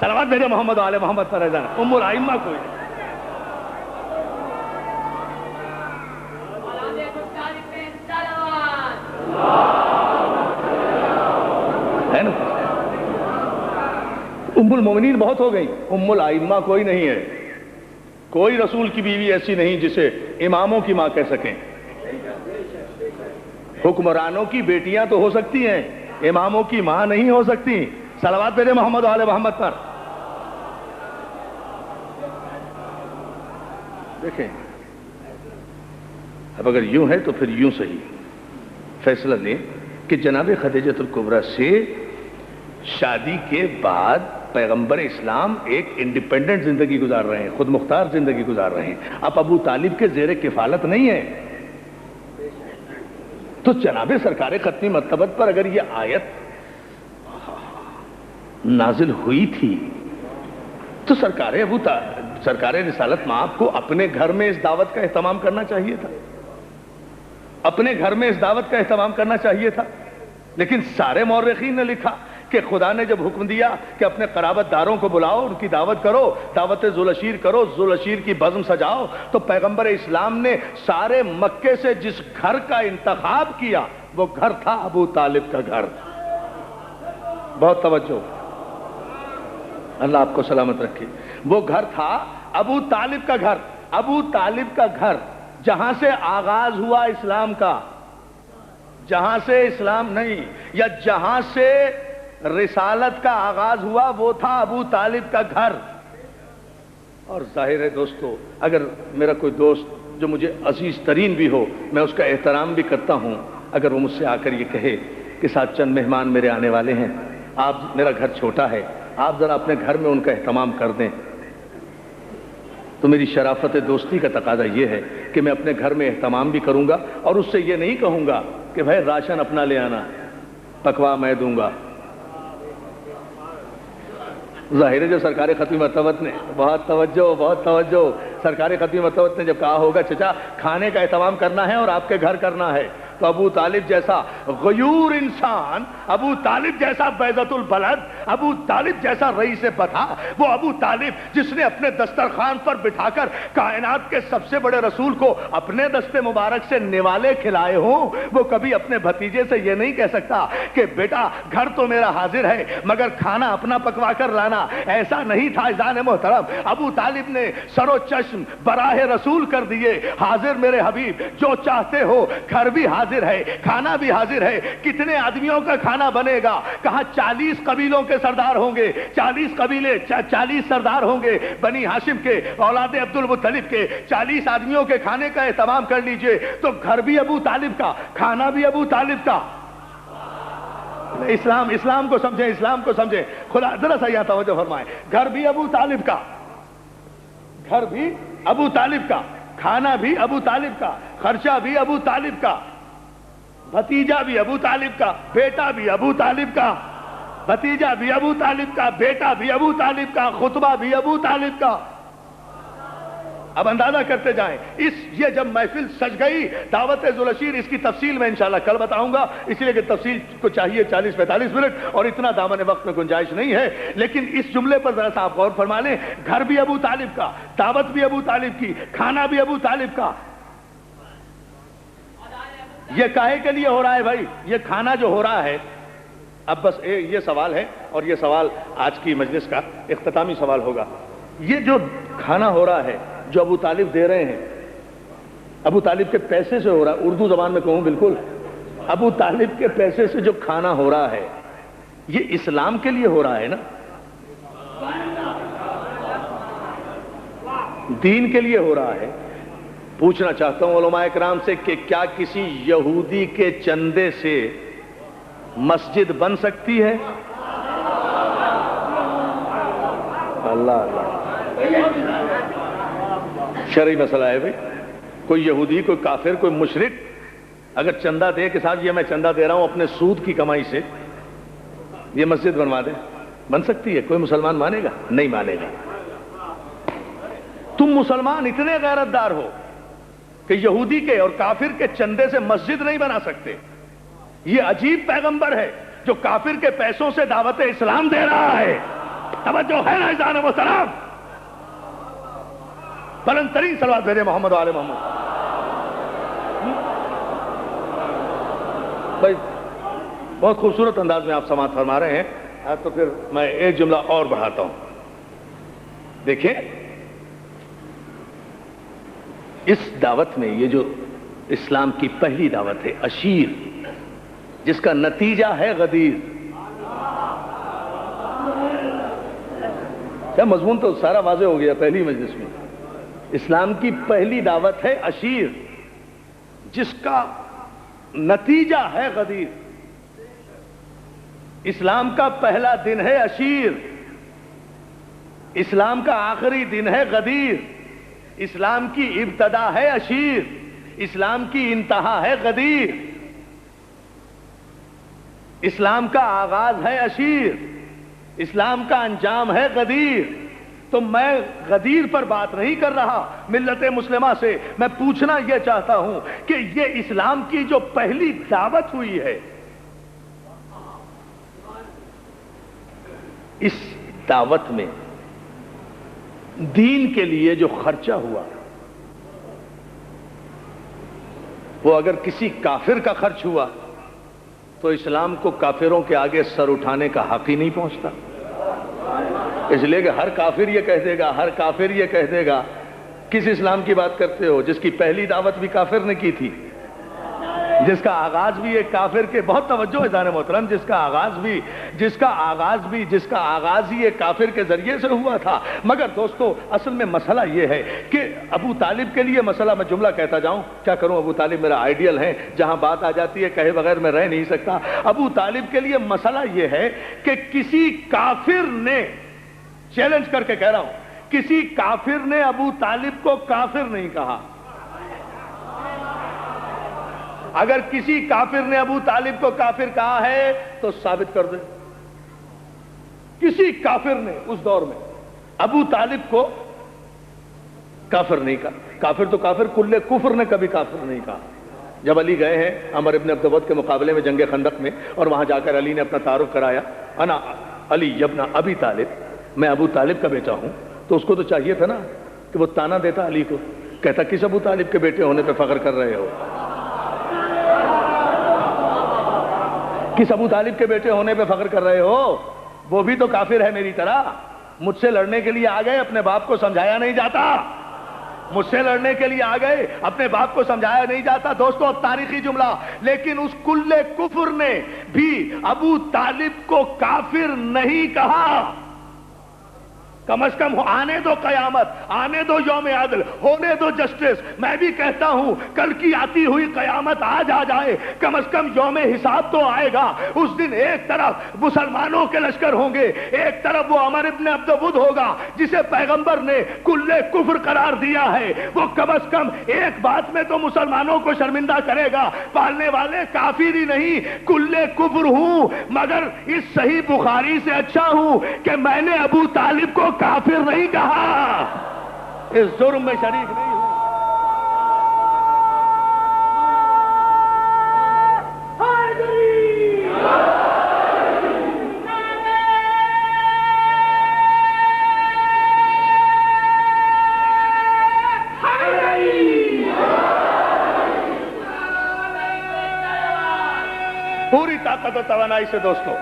صلوات بھیجے محمد و آل محمد پر رضا. ام الائمہ کوئی نہیں ہے نا. ام المومنین بہت ہو گئی، ام الائمہ کوئی نہیں ہے. کوئی رسول کی بیوی ایسی نہیں جسے اماموں کی ماں کہہ سکیں. حکمرانوں کی بیٹیاں تو ہو سکتی ہیں، اماموں کی ماں نہیں ہو سکتی. صلوات بھیجے محمد و آل محمد پر. دیکھیں اب اگر یوں ہے تو پھر یوں صحیح فیصلہ لیں کہ جناب خدیجۃ الکبریٰ سے شادی کے بعد پیغمبر اسلام ایک انڈیپینڈنٹ زندگی گزار رہے ہیں، خود مختار زندگی گزار رہے ہیں. اب ابو طالب کے زیر کفالت نہیں ہے. تو جناب سرکار ختمی مرتبت پر اگر یہ آیت نازل ہوئی تھی تو سرکار رسالت مآب کو اپنے گھر میں اس دعوت کا اہتمام کرنا چاہیے تھا، اپنے گھر میں اس دعوت کا اہتمام کرنا چاہیے تھا. لیکن سارے مورخین نے لکھا کہ خدا نے جب حکم دیا کہ اپنے قرابت داروں کو بلاؤ، ان کی دعوت کرو، دعوت ذوالعشیر کرو، ذوالعشیر کی بزم سجاؤ، تو پیغمبر اسلام نے سارے مکے سے جس گھر کا انتخاب کیا وہ گھر تھا ابو طالب کا گھر. بہت توجہ، اللہ آپ کو سلامت رکھے. وہ گھر تھا ابو طالب کا گھر. ابو طالب کا گھر جہاں سے آغاز ہوا اسلام کا، جہاں سے اسلام نہیں یا جہاں سے رسالت کا آغاز ہوا وہ تھا ابو طالب کا گھر. اور ظاہر ہے دوستو اگر میرا کوئی دوست جو مجھے عزیز ترین بھی ہو، میں اس کا احترام بھی کرتا ہوں، اگر وہ مجھ سے آ کر یہ کہے کہ ساتھ چند مہمان میرے آنے والے ہیں، آپ میرا گھر چھوٹا ہے، آپ ذرا اپنے گھر میں ان کا اہتمام کر دیں، تو میری شرافت دوستی کا تقاضا یہ ہے کہ میں اپنے گھر میں اہتمام بھی کروں گا اور اس سے یہ نہیں کہوں گا کہ بھائی راشن اپنا لے آنا، پکوا میں دوں گا. ظاہر ہے جو سرکار ختمی مرتبت نے بہت توجہ سرکار ختمی مرتبت نے جب کہا ہوگا چچا کھانے کا اہتمام کرنا ہے اور آپ کے گھر کرنا ہے، تو ابو طالب جیسا غیور انسان، ابو طالب جیسا بیضۃ البلد، ابو طالب جیسا رئیس پتہ، وہ ابو طالب جس نے اپنے دسترخوان پر بٹھا کر کائنات کے سب سے بڑے رسول کو اپنے دست مبارک سے نوالے کھلائے ہوں، وہ کبھی اپنے بھتیجے سے یہ نہیں کہہ سکتا کہ بیٹا گھر تو میرا حاضر ہے مگر کھانا اپنا پکوا کر لانا. ایسا نہیں تھا عزیزان محترم. ابو طالب نے سر و چشم براہ رسول کر دیے، حاضر میرے حبیب جو چاہتے ہو، گھر بھی حاضر ہے، کھانا بھی حاضر ہے. کتنے آدمیوں کا کھانا بنے گا؟ کہا 40 قبیلوں کے سردار ہوں گے، 40 قبیلے 40 سردار ہوں گے بنی ہاشم کے، اولاد عبد المطلب کے. 40 آدمیوں کے کھانے کا اہتمام کر لیجئے تو گھر بھی ابو طالب کا، کھانا بھی ابو طالب کا. اسلام کو سمجھیں، اسلام کو سمجھیں. خدا ذرا سا یہاں توجہ فرمائیں. گھر بھی ابو طالب کا، گھر بھی ابو طالب کا، کھانا بھی ابو طالب کا، خرچہ بھی ابو طالب کا، بھتیجا بھی ابو طالب کا، بیٹا بھی ابو طالب کا، بھتیجا بھی ابو طالب کا، بیٹا بھی ابو طالب کا، خطبہ بھی ابو طالب کا۔ اب اندازہ کرتے جائیں، یہ جب محفل سج گئی دعوت ذوالعشیر، اس کی تفصیل میں انشاءاللہ کل بتاؤں گا، اس لیے کہ تفصیل کو چاہیے 40-45 منٹ اور اتنا دامن وقت میں گنجائش نہیں ہے، لیکن اس جملے پر ذرا سا آپ غور فرما لیں، گھر بھی ابو طالب کا، دعوت بھی ابو طالب کی، کھانا بھی ابو طالب کا۔ یہ کاہے کے لیے ہو رہا ہے بھائی؟ یہ کھانا جو ہو رہا ہے، اب بس یہ سوال ہے، اور یہ سوال آج کی مجلس کا اختتامی سوال ہوگا، یہ جو کھانا ہو رہا ہے جو ابو طالب دے رہے ہیں، ابو طالب کے پیسے سے ہو رہا ہے، اردو زبان میں کہوں بالکل ابو طالب کے پیسے سے جو کھانا ہو رہا ہے، یہ اسلام کے لیے ہو رہا ہے نا، دین کے لیے ہو رہا ہے۔ پوچھنا چاہتا ہوں علماء اکرام سے کہ کیا کسی یہودی کے چندے سے مسجد بن سکتی ہے؟ اللہ اللہ، شرعی مسئلہ ہے بھائی، کوئی یہودی، کوئی کافر، کوئی مشرک اگر چندہ دے کہ صاحب یہ میں چندہ دے رہا ہوں اپنے سود کی کمائی سے، یہ مسجد بنوا دے، بن سکتی ہے؟ کوئی مسلمان مانے گا؟ نہیں مانے گا۔ تم مسلمان اتنے غیرت دار ہو کہ یہودی کے اور کافر کے چندے سے مسجد نہیں بنا سکتے؟ یہ عجیب پیغمبر ہے جو کافر کے پیسوں سے دعوت اسلام دے رہا ہے۔ توجہ ہے نا عزیزان محترم؟ بلند ترین صلوات بھیجے محمد و آل محمد۔ بھائی بہت خوبصورت انداز میں آپ سماعت فرما رہے ہیں، تو پھر میں ایک جملہ اور بڑھاتا ہوں۔ دیکھیں اس دعوت میں، یہ جو اسلام کی پہلی دعوت ہے عشیر، جس کا نتیجہ ہے غدیر، کیا مضمون تو سارا واضح ہو گیا پہلی مجلس میں۔ اسلام کی پہلی دعوت ہے عشیر، جس کا نتیجہ ہے غدیر۔ اسلام کا پہلا دن ہے عشیر، اسلام کا آخری دن ہے غدیر، اسلام کی ابتدا ہے عشیر، اسلام کی انتہا ہے غدیر، اسلام کا آغاز ہے عشیر، اسلام کا انجام ہے غدیر۔ تو میں غدیر پر بات نہیں کر رہا ملت مسلمہ سے، میں پوچھنا یہ چاہتا ہوں کہ یہ اسلام کی جو پہلی دعوت ہوئی ہے، اس دعوت میں دین کے لیے جو خرچہ ہوا، وہ اگر کسی کافر کا خرچ ہوا تو اسلام کو کافروں کے آگے سر اٹھانے کا حق ہی نہیں پہنچتا، اس لیے کہ ہر کافر یہ کہہ دے گا، ہر کافر یہ کہہ دے گا، کس اسلام کی بات کرتے ہو جس کی پہلی دعوت بھی کافر نے کی تھی، جس کا آغاز بھی ایک کافر کے، بہت توجہ ہے جان محترم، جس کا آغاز ہی ایک کافر کے ذریعے سے ہوا تھا۔ مگر دوستو اصل میں مسئلہ یہ ہے کہ ابو طالب کے لیے مسئلہ، میں جملہ کہتا جاؤں، کیا کروں، ابو طالب میرا آئیڈیل ہے، جہاں بات آ جاتی ہے کہے بغیر میں رہ نہیں سکتا۔ ابو طالب کے لیے مسئلہ یہ ہے کہ کسی کافر نے، چیلنج کر کے کہہ رہا ہوں، کسی کافر نے ابو طالب کو کافر نہیں کہا۔ اگر کسی کافر نے ابو طالب کو کافر کہا ہے تو ثابت کر دے، کسی کافر نے اس دور میں ابو طالب کو کافر نہیں کہا۔ کافر تو کافر، کل کفر نے کبھی کافر نہیں کہا۔ جب علی گئے ہیں عمر ابن عبد الود کے مقابلے میں جنگ خندق میں، اور وہاں جا کر علی نے اپنا تعارف کرایا، انا علی ابن ابی طالب، میں ابو طالب کا بیٹا ہوں، تو اس کو تو چاہیے تھا نا کہ وہ تانا دیتا علی کو، کہتا کس ابو طالب کے بیٹے ہونے پہ فخر کر رہے ہو، کس ابو طالب کے بیٹے ہونے پہ فخر کر رہے ہو، وہ بھی تو کافر ہے میری طرح، مجھ سے لڑنے کے لیے آ گئے، اپنے باپ کو سمجھایا نہیں جاتا، مجھ سے لڑنے کے لیے آ گئے، اپنے باپ کو سمجھایا نہیں جاتا۔ دوستو تاریخی جملہ، لیکن اس کل کفر نے بھی ابو طالب کو کافر نہیں کہا۔ کم از کم آنے دو قیامت، آنے دو یوم عدل، ہونے دو جسٹس۔ میں بھی کہتا ہوں کل کی آتی ہوئی قیامت آج آ جائے، کم از کم یوم حساب تو آئے گا۔ اس دن ایک طرف مسلمانوں کے لشکر ہوں گے، ایک طرف وہ عمر ابن عبد ود ہوگا جسے پیغمبر نے کل کفر قرار دیا ہے۔ وہ کم از کم ایک بات میں تو مسلمانوں کو شرمندہ کرے گا، پالنے والے کافر ہی نہیں کل کفر ہوں، مگر اس صحیح بخاری سے اچھا ہوں کہ میں نے ابو طالب کو کافر نہیں کہا، اس جرم میں شریک نہیں ہوں۔ پوری طاقت و توانائی سے دوستو،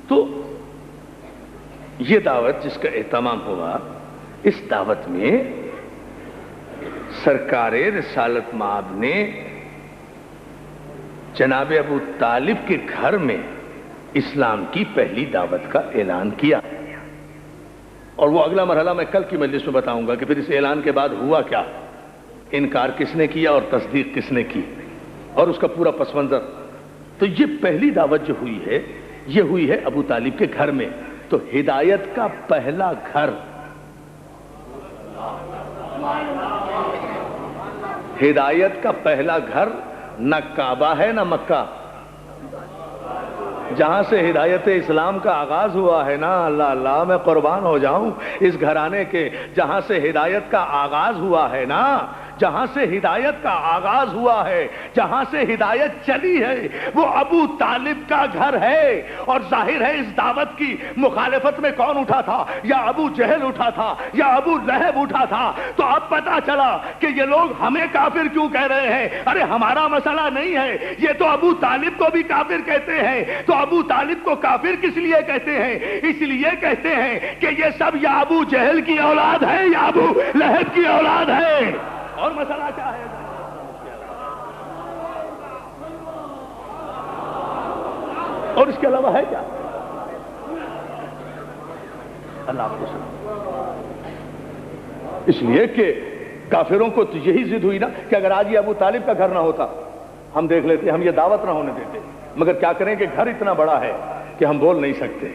تو یہ دعوت جس کا اہتمام ہوا، اس دعوت میں سرکار رسالت مآب نے جناب ابو طالب کے گھر میں اسلام کی پہلی دعوت کا اعلان کیا، اور وہ اگلا مرحلہ میں کل کی مجلس میں بتاؤں گا کہ پھر اس اعلان کے بعد ہوا کیا، انکار کس نے کیا اور تصدیق کس نے کی، اور اس کا پورا پس منظر۔ تو یہ پہلی دعوت جو ہوئی ہے، یہ ہوئی ہے ابو طالب کے گھر میں۔ تو ہدایت کا پہلا گھر، ہدایت کا پہلا گھر نہ کعبہ ہے نہ مکہ، جہاں سے ہدایت اسلام کا آغاز ہوا ہے نا، اللہ اللہ میں قربان ہو جاؤں اس گھرانے کے، جہاں سے ہدایت کا آغاز ہوا ہے نا، جہاں سے ہدایت کا آغاز ہوا ہے، جہاں سے ہدایت چلی ہے، وہ ابو طالب کا گھر ہے۔ اور ظاہر ہے اس دعوت کی مخالفت میں کون اٹھا تھا؟ یا ابو جہل اٹھا تھا یا ابو لہب اٹھا تھا۔ تو اب پتا چلا کہ یہ لوگ ہمیں کافر کیوں کہہ رہے ہیں۔ ارے ہمارا مسئلہ نہیں ہے، یہ تو ابو طالب کو بھی کافر کہتے ہیں۔ تو ابو طالب کو کافر کس لیے کہتے ہیں؟ اس لیے کہتے ہیں کہ یہ سب یا ابو جہل کی اولاد ہے یا ابو لہب کی اولاد ہے۔ اور مسئلہ کیا ہے؟ اور اس کے علاوہ ہے کیا؟ اللہ کو اس لیے کہ کافروں کو تو یہی ضد ہوئی نا کہ اگر آج یہ ابو طالب کا گھر نہ ہوتا ہم دیکھ لیتے، ہم یہ دعوت نہ ہونے دیتے، مگر کیا کریں کہ گھر اتنا بڑا ہے کہ ہم بول نہیں سکتے،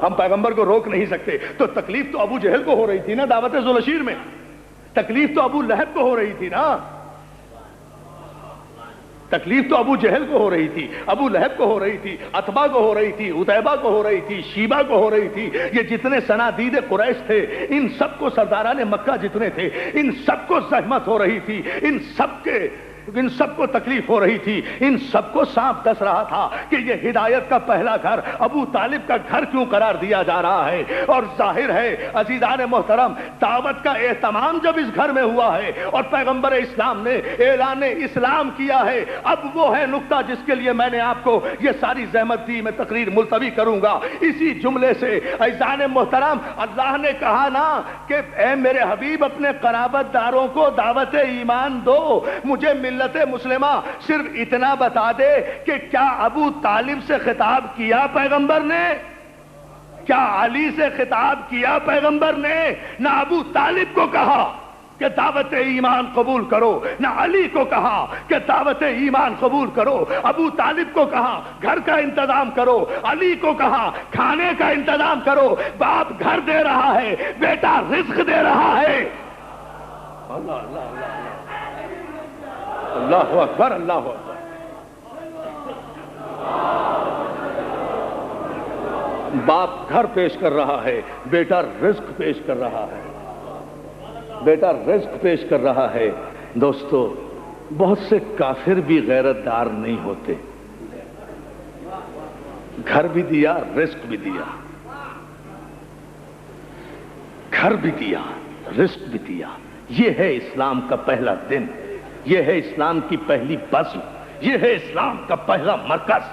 ہم پیغمبر کو روک نہیں سکتے۔ تو تکلیف تو ابو جہل کو ہو رہی تھی نا دعوت ذوالشیر میں، تکلیف تو ابو لہب کو ہو رہی تھی نا، تکلیف تو ابو جہل کو ہو رہی تھی، ابو لہب کو ہو رہی تھی، عتبہ کو ہو رہی تھی، عتیبہ کو ہو رہی تھی، شیبہ کو ہو رہی تھی۔ یہ جتنے صنادید قریش تھے، ان سب کو، سرداران مکہ جتنے تھے، ان سب کو زحمت ہو رہی تھی، ان سب کو تکلیف ہو رہی تھی، ان سب کو سانپ ڈس رہا تھا کہ یہ ہدایت کا پہلا گھر ابو طالب کا گھر کیوں قرار دیا جا رہا ہے۔ اور ظاہر ہے عزیزان محترم، دعوت کا اہتمام جب اس گھر میں ہوا ہے اور پیغمبر اسلام نے اعلان اسلام کیا ہے، اب وہ ہے نقطہ جس کے لیے میں نے آپ کو یہ ساری زحمت دی۔ میں تقریر ملتوی کروں گا اسی جملے سے۔ عزیزان محترم، اللہ نے کہا نا کہ اے میرے حبیب اپنے قرابت داروں کو دعوت ایمان دو، مجھے ملت مسلمہ صرف اتنا بتا دے کہ کیا ابو طالب سے خطاب کیا پیغمبر نے؟ کیا علی سے خطاب کیا پیغمبر نے؟ نہ ابو طالب کو کہا کہ دعوت ایمان قبول کرو، نہ علی کو کہا کہ دعوت ایمان قبول کرو، ابو طالب کو کہا گھر کا انتظام کرو، علی کو کہا کھانے کا انتظام کرو۔ باپ گھر دے رہا ہے، بیٹا رزق دے رہا ہے۔ اللہ اللہ اللہ اللہ اکبر، اللہ اکبر۔ باپ گھر پیش کر رہا ہے، بیٹا رزق پیش کر رہا ہے، بیٹا رزق پیش کر رہا ہے۔ دوستو، بہت سے کافر بھی غیرت دار نہیں ہوتے، گھر بھی دیا، رزق بھی دیا، گھر بھی دیا، رزق بھی دیا۔ یہ ہے اسلام کا پہلا دن، یہ ہے اسلام کی پہلی بزم، یہ ہے اسلام کا پہلا مرکز،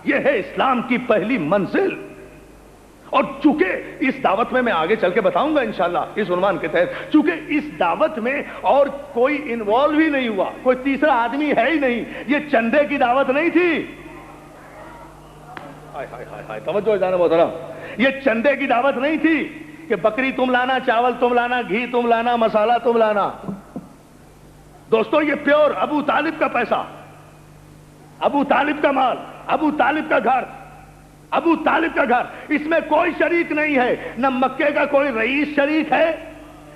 یہ ہے اسلام کی پہلی منزل۔ اور چونکہ اس دعوت میں آگے چل کے بتاؤں گا انشاءاللہ اس عنوان کے تحت، چونکہ اس دعوت میں اور کوئی انوالو ہی نہیں ہوا، کوئی تیسرا آدمی ہے ہی نہیں، یہ چندے کی دعوت نہیں تھی. توجہ جانا محترم، یہ چندے کی دعوت نہیں تھی کہ بکری تم لانا، چاول تم لانا، گھی تم لانا، مسالہ تم لانا. دوستو یہ پیور ابو طالب کا پیسہ، ابو طالب کا مال، ابو طالب کا گھر، ابو طالب کا گھر، اس میں کوئی شریک نہیں ہے. نہ مکے کا کوئی رئیس شریک ہے،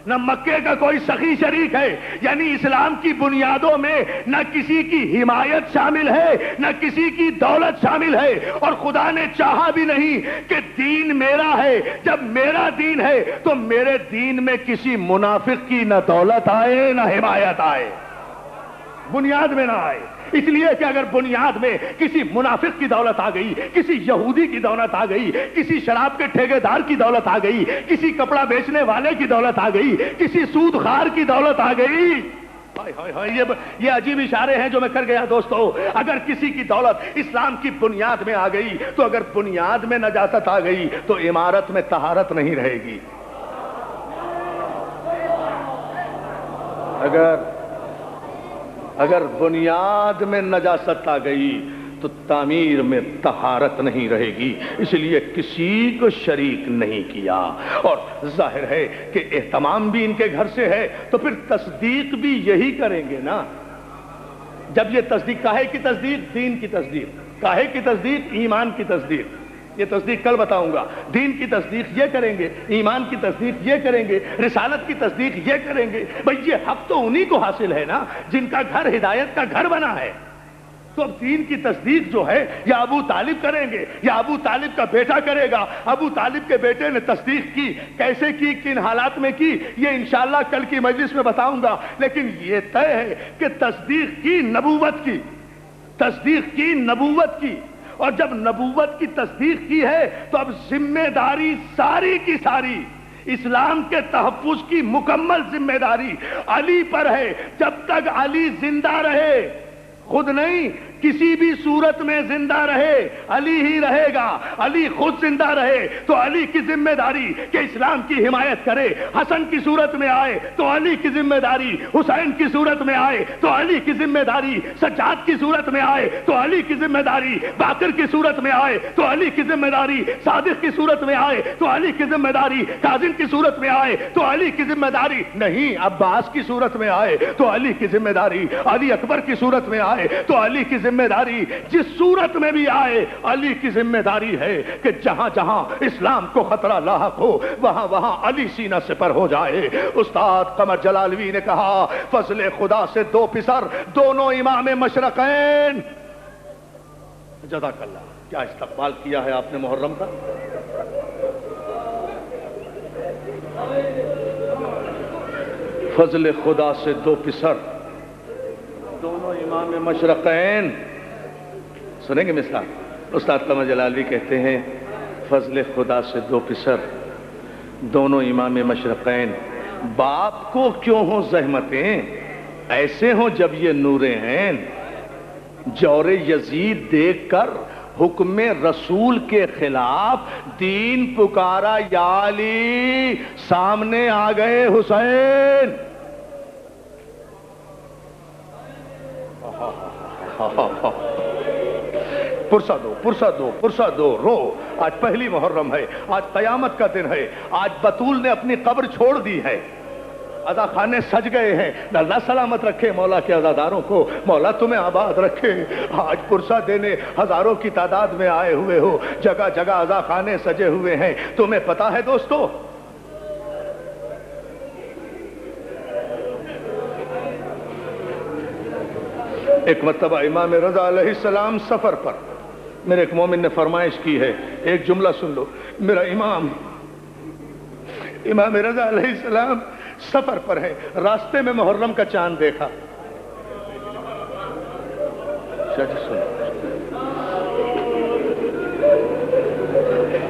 نہ مکے کا کوئی سخی شریک ہے. یعنی اسلام کی بنیادوں میں نہ کسی کی حمایت شامل ہے، نہ کسی کی دولت شامل ہے. اور خدا نے چاہا بھی نہیں کہ دین میرا ہے. جب میرا دین ہے تو میرے دین میں کسی منافق کی نہ دولت آئے نہ حمایت آئے، بنیاد میں نہ آئے. اس لیے کہ اگر بنیاد میں کسی منافق کی دولت آ گئی، کسی یہودی کی دولت آ گئی، کسی شراب کے ٹھیکیدار کی دولت آ گئی، کسی کپڑا بیچنے والے کی دولت آ گئی، کسی سود خار کی دولت آ گئی، یہ عجیب اشارے ہیں جو میں کر گیا. دوستو اگر کسی کی دولت اسلام کی بنیاد میں آ گئی تو اگر بنیاد میں نجاست آ گئی تو عمارت میں طہارت نہیں رہے گی. اگر بنیاد میں نجاست آ گئی تو تعمیر میں طہارت نہیں رہے گی. اس لیے کسی کو شریک نہیں کیا. اور ظاہر ہے کہ اہتمام بھی ان کے گھر سے ہے تو پھر تصدیق بھی یہی کریں گے نا. جب یہ تصدیق، کاہے کی تصدیق؟ دین کی تصدیق. کاہے کی تصدیق؟ ایمان کی تصدیق. یہ تصدیق کل بتاؤں گا. دین کی تصدیق یہ کریں گے، ایمان کی تصدیق یہ کریں گے، رسالت کی تصدیق یہ کریں گے. بھئی یہ حق تو انہی کو حاصل ہے نا جن کا گھر ہدایت کا گھر بنا ہے. تو اب دین کی تصدیق جو ہے یا ابو طالب کریں گے یا ابو طالب کا بیٹا کرے گا. ابو طالب کے بیٹے نے تصدیق کی، کیسے کی، کن حالات میں کی، یہ انشاءاللہ کل کی مجلس میں بتاؤں گا. لیکن یہ طے ہے کہ تصدیق کی نبوت کی، تصدیق کی نبوت کی. اور جب نبوت کی تصدیق کی ہے تو اب ذمہ داری ساری کی ساری اسلام کے تحفظ کی مکمل ذمہ داری علی پر ہے. جب تک علی زندہ رہے، خود نہیں، کسی بھی صورت میں زندہ رہے علی ہی رہے گا. علی خود زندہ رہے تو علی کی ذمہ داری کہ اسلام کی حمایت کرے. حسن کی صورت میں آئے تو علی کی ذمہ داری، حسین کی صورت میں آئے تو علی کی ذمہ داری، سجاد کی صورت میں آئے تو علی کی ذمہ داری، باقر کی صورت میں آئے تو علی کی ذمہ داری، صادق کی صورت میں آئے تو علی کی ذمہ داری، کاظم کی صورت میں آئے تو علی کی ذمہ داری. نہیں، عباس کی صورت میں آئے تو علی کی ذمہ داری، علی اکبر کی صورت میں آئے تو علی کی ذمہ داری. جس صورت میں بھی آئے علی کی ذمہ داری ہے کہ جہاں جہاں اسلام کو خطرہ لاحق ہو وہاں وہاں علی سینہ سپر ہو جائے. استاد قمر جلالوی نے کہا فضل خدا سے دو پسر دونوں امام مشرقین. جزاک اللہ. کیا استقبال کیا ہے آپ نے محرم کا؟ فضل خدا سے دو پسر دونوں امام مشرقین. سنیں گے مثال؟ استاد قمر جلالی کہتے ہیں فضل خدا سے دو پسر دونوں امام مشرقین. باپ کو کیوں ہوں زحمتیں، ایسے ہوں جب یہ نورے ہیں. جور یزید دیکھ کر حکم رسول کے خلاف دین پکارا یا علی، سامنے آ گئے حسین. پرسہ دو، پرسہ دو، پرسہ دو، رو. آج پہلی محرم ہے، آج قیامت کا دن ہے. آج بطول نے اپنی قبر چھوڑ دی ہے، عزا خانے سج گئے ہیں. اللہ سلامت رکھے مولا کے عزاداروں کو، مولا تمہیں آباد رکھے. آج پرسہ دینے ہزاروں کی تعداد میں آئے ہوئے ہو، جگہ جگہ عزا خانے سجے ہوئے ہیں. تمہیں پتا ہے دوستو، ایک مرتبہ امام رضا علیہ السلام سفر پر، میرے ایک مومن نے فرمائش کی ہے، ایک جملہ سن لو. میرا امام رضا علیہ السلام سفر پر ہے، راستے میں محرم کا چاند دیکھا.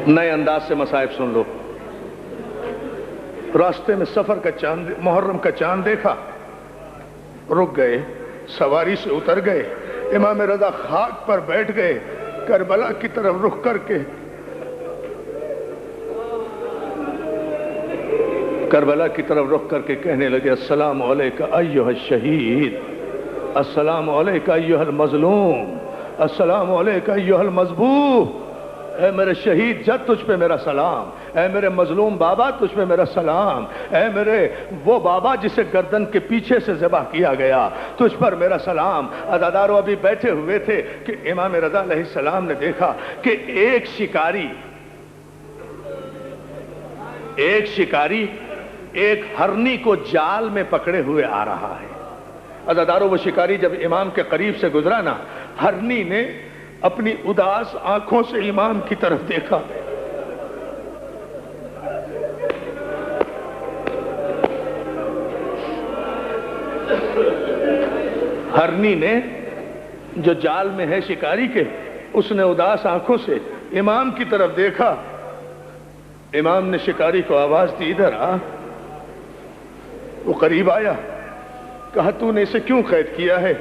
نئے انداز سے مصائب سن لو. راستے میں سفر کا چاند، محرم کا چاند دیکھا، رک گئے، سواری سے اتر گئے. امام رضا خاک پر بیٹھ گئے، کربلا کی طرف رخ کر کے کربلا کی طرف رخ کر کے کہنے لگے السلام علیکہ ایھا الشہید، السلام علیکہ ایھا المظلوم، السلام علیکہ ایھا المذبوح۔ اے میرے شہید جد تجھ پہ میرا سلام، اے میرے مظلوم بابا تجھ پہ میرا سلام، اے میرے وہ بابا جسے گردن کے پیچھے سے ذبح کیا گیا تجھ پر میرا سلام۔ عزادارو ابھی بیٹھے ہوئے تھے کہ امام رضا علیہ السلام نے دیکھا کہ ایک شکاری ایک ہرنی کو جال میں پکڑے ہوئے آ رہا ہے۔ عزادارو وہ شکاری جب امام کے قریب سے گزرا نا، ہرنی نے اپنی اداس آنکھوں سے امام کی طرف دیکھا، ہرنی نے جو جال میں ہے شکاری کے، اس نے اداس آنکھوں سے امام کی طرف دیکھا۔ امام نے شکاری کو آواز دی ادھر آ۔ وہ قریب آیا، کہا تو نے اسے کیوں قید کیا ہے؟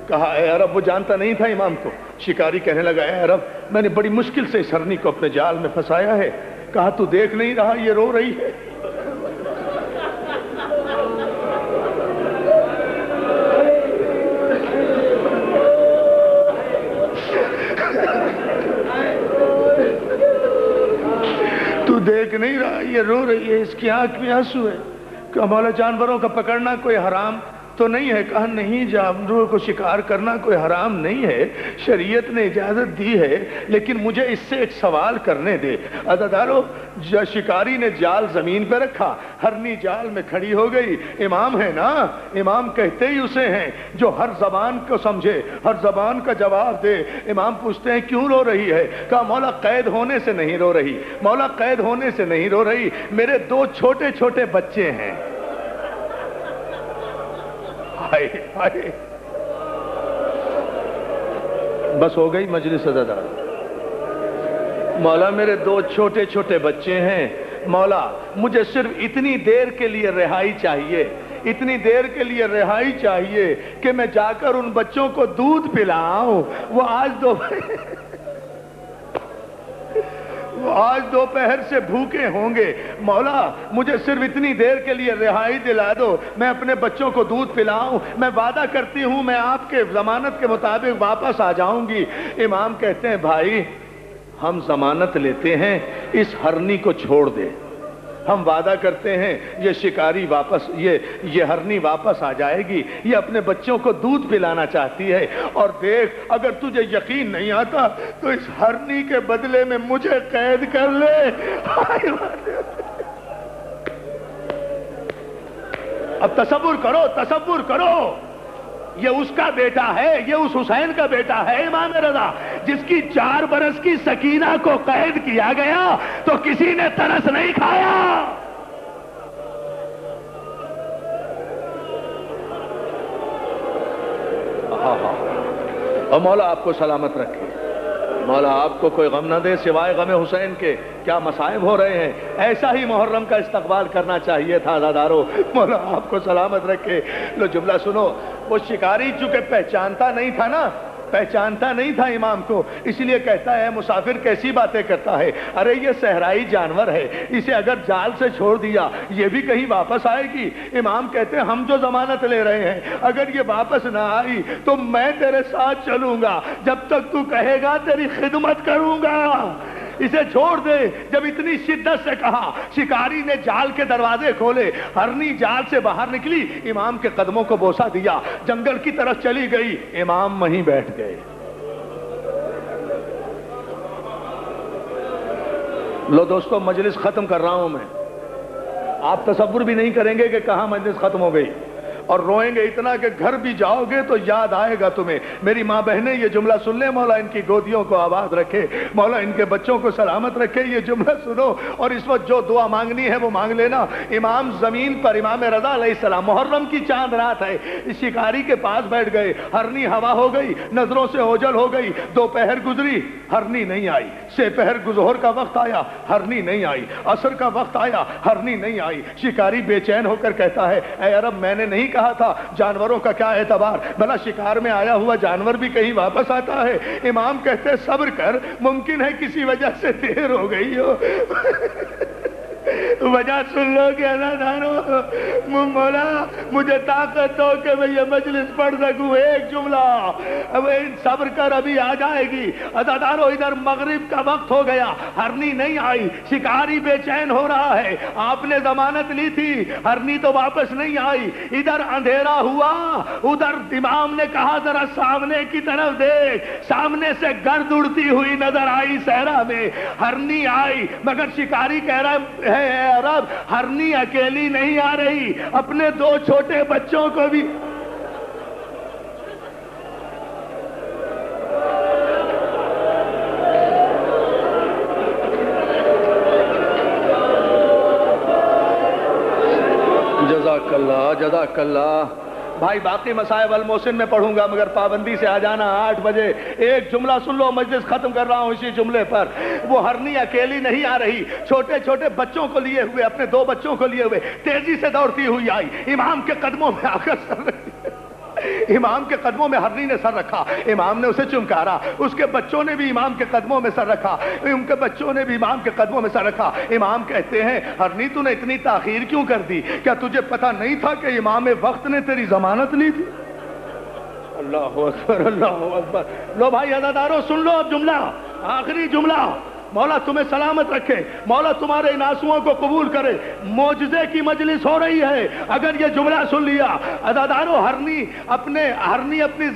کہا اے عرب، وہ جانتا نہیں تھا امام کو۔ شکاری کہنے لگا اے عرب، میں نے بڑی مشکل سے اس ہرنی کو اپنے جال میں پھنسایا ہے۔ کہا تو دیکھ نہیں رہا یہ رو رہی ہے؟ تو دیکھ نہیں رہا یہ رو رہی ہے، اس کی آنکھ میں آنسو ہے۔ کہا مولا جانوروں کا پکڑنا کوئی حرام تو نہیں ہے؟ کہا نہیں، جانوروں کو شکار کرنا کوئی حرام نہیں ہے، شریعت نے اجازت دی ہے، لیکن مجھے اس سے ایک سوال کرنے دے۔ عزادارو شکاری نے جال زمین پہ رکھا، ہرنی جال میں کھڑی ہو گئی۔ امام ہے نا، امام کہتے ہی اسے ہیں جو ہر زبان کو سمجھے، ہر زبان کا جواب دے۔ امام پوچھتے ہیں کیوں رو رہی ہے؟ کہا مولا قید ہونے سے نہیں رو رہی، مولا قید ہونے سے نہیں رو رہی، میرے دو چھوٹے چھوٹے بچے ہیں۔ ہائے ہائے، بس ہو گئی مجلس عزادار۔ مولا میرے دو چھوٹے چھوٹے بچے ہیں، مولا مجھے صرف اتنی دیر کے لیے رہائی چاہیے، اتنی دیر کے لیے رہائی چاہیے کہ میں جا کر ان بچوں کو دودھ پلاؤں۔ وہ آج دوپہر سے بھوکے ہوں گے، مولا مجھے صرف اتنی دیر کے لیے رہائی دلا دو، میں اپنے بچوں کو دودھ پلاؤں، میں وعدہ کرتی ہوں میں آپ کے ضمانت کے مطابق واپس آ جاؤں گی۔ امام کہتے ہیں بھائی ہم ضمانت لیتے ہیں اس ہرنی کو چھوڑ دے، ہم وعدہ کرتے ہیں یہ شکاری واپس، یہ ہرنی واپس آ جائے گی، یہ اپنے بچوں کو دودھ پلانا چاہتی ہے، اور دیکھ اگر تجھے یقین نہیں آتا تو اس ہرنی کے بدلے میں مجھے قید کر لے۔ اب تصور کرو، یہ اس کا بیٹا ہے، یہ اس حسین کا بیٹا ہے امام رضا، جس کی 4 برس کی سکینہ کو قید کیا گیا تو کسی نے ترس نہیں کھایا۔ اور مولا آپ کو سلامت رکھے، مولا آپ کو کوئی غم نہ دے سوائے غم حسین کے۔ کیا مصائب ہو رہے ہیں، ایسا ہی محرم کا استقبال کرنا چاہیے تھا عزادارو۔ مولا آپ کو سلامت رکھے۔ لو جملہ سنو، وہ شکاری چونکہ پہچانتا نہیں تھا امام کو، اس لیے کہتا ہے مسافر کیسی باتیں کرتا ہے، ارے یہ صحرائی جانور ہے، اسے اگر جال سے چھوڑ دیا یہ بھی کہیں واپس آئے گی۔ امام کہتے ہیں ہم جو ضمانت لے رہے ہیں اگر یہ واپس نہ آئی تو میں تیرے ساتھ چلوں گا، جب تک تو کہے گا تیری خدمت کروں گا، اسے چھوڑ دے۔ جب اتنی شدت سے کہا، شکاری نے جال کے دروازے کھولے، ہرنی جال سے باہر نکلی، امام کے قدموں کو بوسہ دیا، جنگل کی طرف چلی گئی، امام وہیں بیٹھ گئے۔ لو دوستو مجلس ختم کر رہا ہوں میں، آپ تصور بھی نہیں کریں گے کہ کہاں مجلس ختم ہو گئی، اور روئیں گے اتنا کہ گھر بھی جاؤ گے تو یاد آئے گا تمہیں۔ میری ماں بہنیں یہ جملہ سن لیں، مولا ان کی گودیوں کو آباد رکھے، مولا ان کے بچوں کو سلامت رکھے۔ یہ جملہ سنو اور اس وقت جو دعا مانگنی ہے وہ مانگ لینا۔ امام زمین پر، امام رضا علیہ السلام، محرم کی چاند رات ہے، اس شکاری کے پاس بیٹھ گئے، ہرنی ہوا ہو گئی، نظروں سے اوجھل ہو گئی، دوپہر گزری، ہرنی نہیں آئی، سے پہر ظہر کا وقت آیا، ہرنی نہیں آئی، عصر کا وقت آیا، ہرنی نہیں آئی۔ شکاری بے چین ہو کر کہتا ہے اے عرب میں نے نہیں کہا تھا جانوروں کا کیا اعتبار، بھلا شکار میں آیا ہوا جانور بھی کہیں واپس آتا ہے۔ امام کہتے صبر کر، ممکن ہے کسی وجہ سے دیر ہو گئی ہو۔ وجہ سن لو کہ ادادارو، مولا مجھے طاقت دو کہ میں یہ مجلس پڑھ سکوں، ایک جملہ، اب صبر کر ابھی آ جائے گی۔ ادادارو ادھر مغرب کا وقت ہو گیا، ہرنی نہیں آئی، شکاری بے چین ہو رہا ہے، آپ نے ضمانت لی تھی، ہرنی تو واپس نہیں آئی، ادھر اندھیرا ہوا، ادھر امام نے کہا ذرا سامنے کی طرف دیکھ، سامنے سے گرد اڑتی ہوئی نظر آئی صحرا میں، ہرنی آئی، مگر شکاری کہہ رہا ہے اے عرب ہرنی اکیلی نہیں آ رہی، اپنے دو چھوٹے بچوں کو بھی جزاک اللہ جزاک اللہ۔ بھائی باقی مصائب المحسن میں پڑھوں گا، مگر پابندی سے آ جانا 8 بجے۔ ایک جملہ سن لو، مجلس ختم کر رہا ہوں اسی جملے پر۔ وہ ہرنی اکیلی نہیں آ رہی، چھوٹے چھوٹے بچوں کو لیے ہوئے، اپنے 2 بچوں کو لیے ہوئے تیزی سے دوڑتی ہوئی آئی، امام کے قدموں میں آ کر سر رکھی، امام کے قدموں میں ہرنی نے سر رکھا، امام نے اسے چمکارا، اس کے بچوں نے بھی امام کے قدموں میں سر رکھا، ان کے بچوں نے بھی امام کے قدموں میں سر رکھا۔ امام کہتے ہیں ہرنی تو نے اتنی تاخیر کیوں کر دی؟ کیا تجھے پتہ نہیں تھا کہ امام وقت نے تیری ضمانت لی تھی؟ اللہ اکبر اللہ اکبر۔ لو بھائی ادادارو سن لو اب جملہ، آخری جملہ۔ مولا تمہیں سلامت رکھے، مولا تمہارے ان آنسوؤں کو قبول کرے، معجزے کی مجلس ہو رہی ہے اگر یہ جملہ سن لیا۔ ادادارو ہرنی اپنی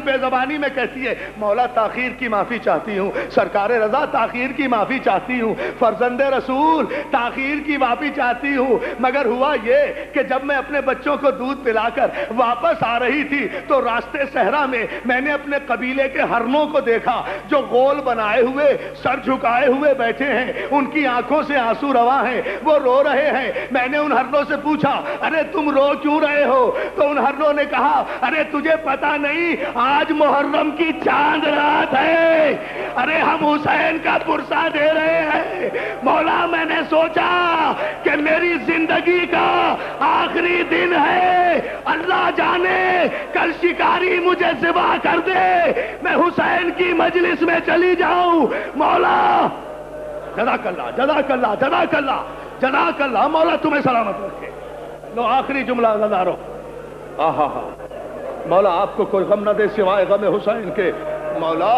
بے زبانی میں کہتی ہے مولا تاخیر کی معافی چاہتی ہوں، سرکار رضا تاخیر کی معافی چاہتی ہوں، فرزند رسول تاخیر کی معافی چاہتی ہوں، مگر ہوا یہ کہ جب میں اپنے بچوں کو دودھ پلا کر واپس آ رہی تھی تو راستے صحرا میں نے اپنے قبیلے کے ہرنوں کو دیکھا جو غول بنائے ہوئے سر جھکائے ہوئے بیٹھے ہیں، ان کی آنکھوں سے آنسو رواں ہیں، وہ رو رہے ہیں۔ میں نے ان ہرنوں سے پوچھا ارے تم رو کیوں رہے ہو؟ تو ان ہرنوں نے کہا ارے تجھے پتا نہیں آج محرم کی چاند رات ہے، ارے ہم حسین کا پرسہ دے رہے ہیں، مولا میں نے سوچا کہ میری زندگی کا آخری دن ہے، اللہ جانے کل شکاری مجھے ذبح کر دے، میں حسین کی مجلس میں چلی جاؤں، مولا جزاک اللہ جزاک اللہ جزاک اللہ جزاک اللہ، مولا تمہیں سلامت رکھے۔ لو آخری جملہ ادادارو، آہا ہا، مولا آپ کو کوئی غم نہ دے سوائے غم حسین کے، مولا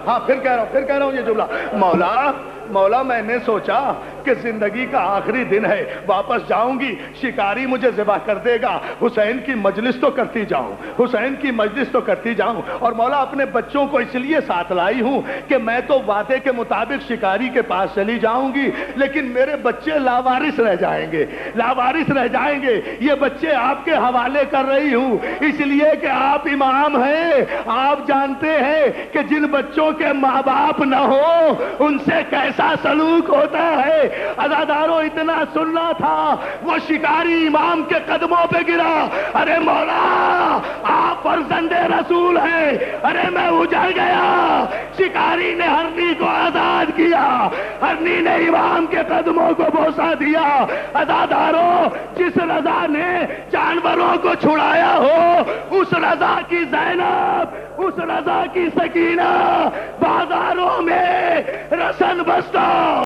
ہاں پھر کہہ رہا ہوں یہ جملہ، مولا میں نے سوچا کہ زندگی کا آخری دن ہے، واپس جاؤں گی، شکاری مجھے ذبح کر دے گا، حسین کی مجلس تو کرتی جاؤں، حسین کی مجلس تو کرتی جاؤں، اور مولا اپنے بچوں کو اس لیے ساتھ لائی ہوں کہ میں تو وعدے کے مطابق شکاری کے پاس چلی جاؤں گی، لیکن میرے بچے لاوارث رہ جائیں گے، یہ بچے آپ کے حوالے کر رہی ہوں، اس لیے کہ آپ امام ہیں، آپ جانتے ہیں کہ جن بچوں کے ماں باپ نہ ہو ان سے کیسا سلوک ہوتا ہے۔ ادادارو اتنا سننا تھا، وہ شکاری امام کے قدموں پہ گرا، ارے مولا آپ فرزند رسول ہیں، ارے میں اجڑ گیا، شکاری نے ہرنی کو آزاد کیا، ہرنی نے امام کے قدموں کو بوسہ دیا۔ ادادارو جس رضا نے جانوروں کو چھڑایا ہو اس رضا کی زینب، اس رضا کی سکینہ بازاروں میں رسن بستہ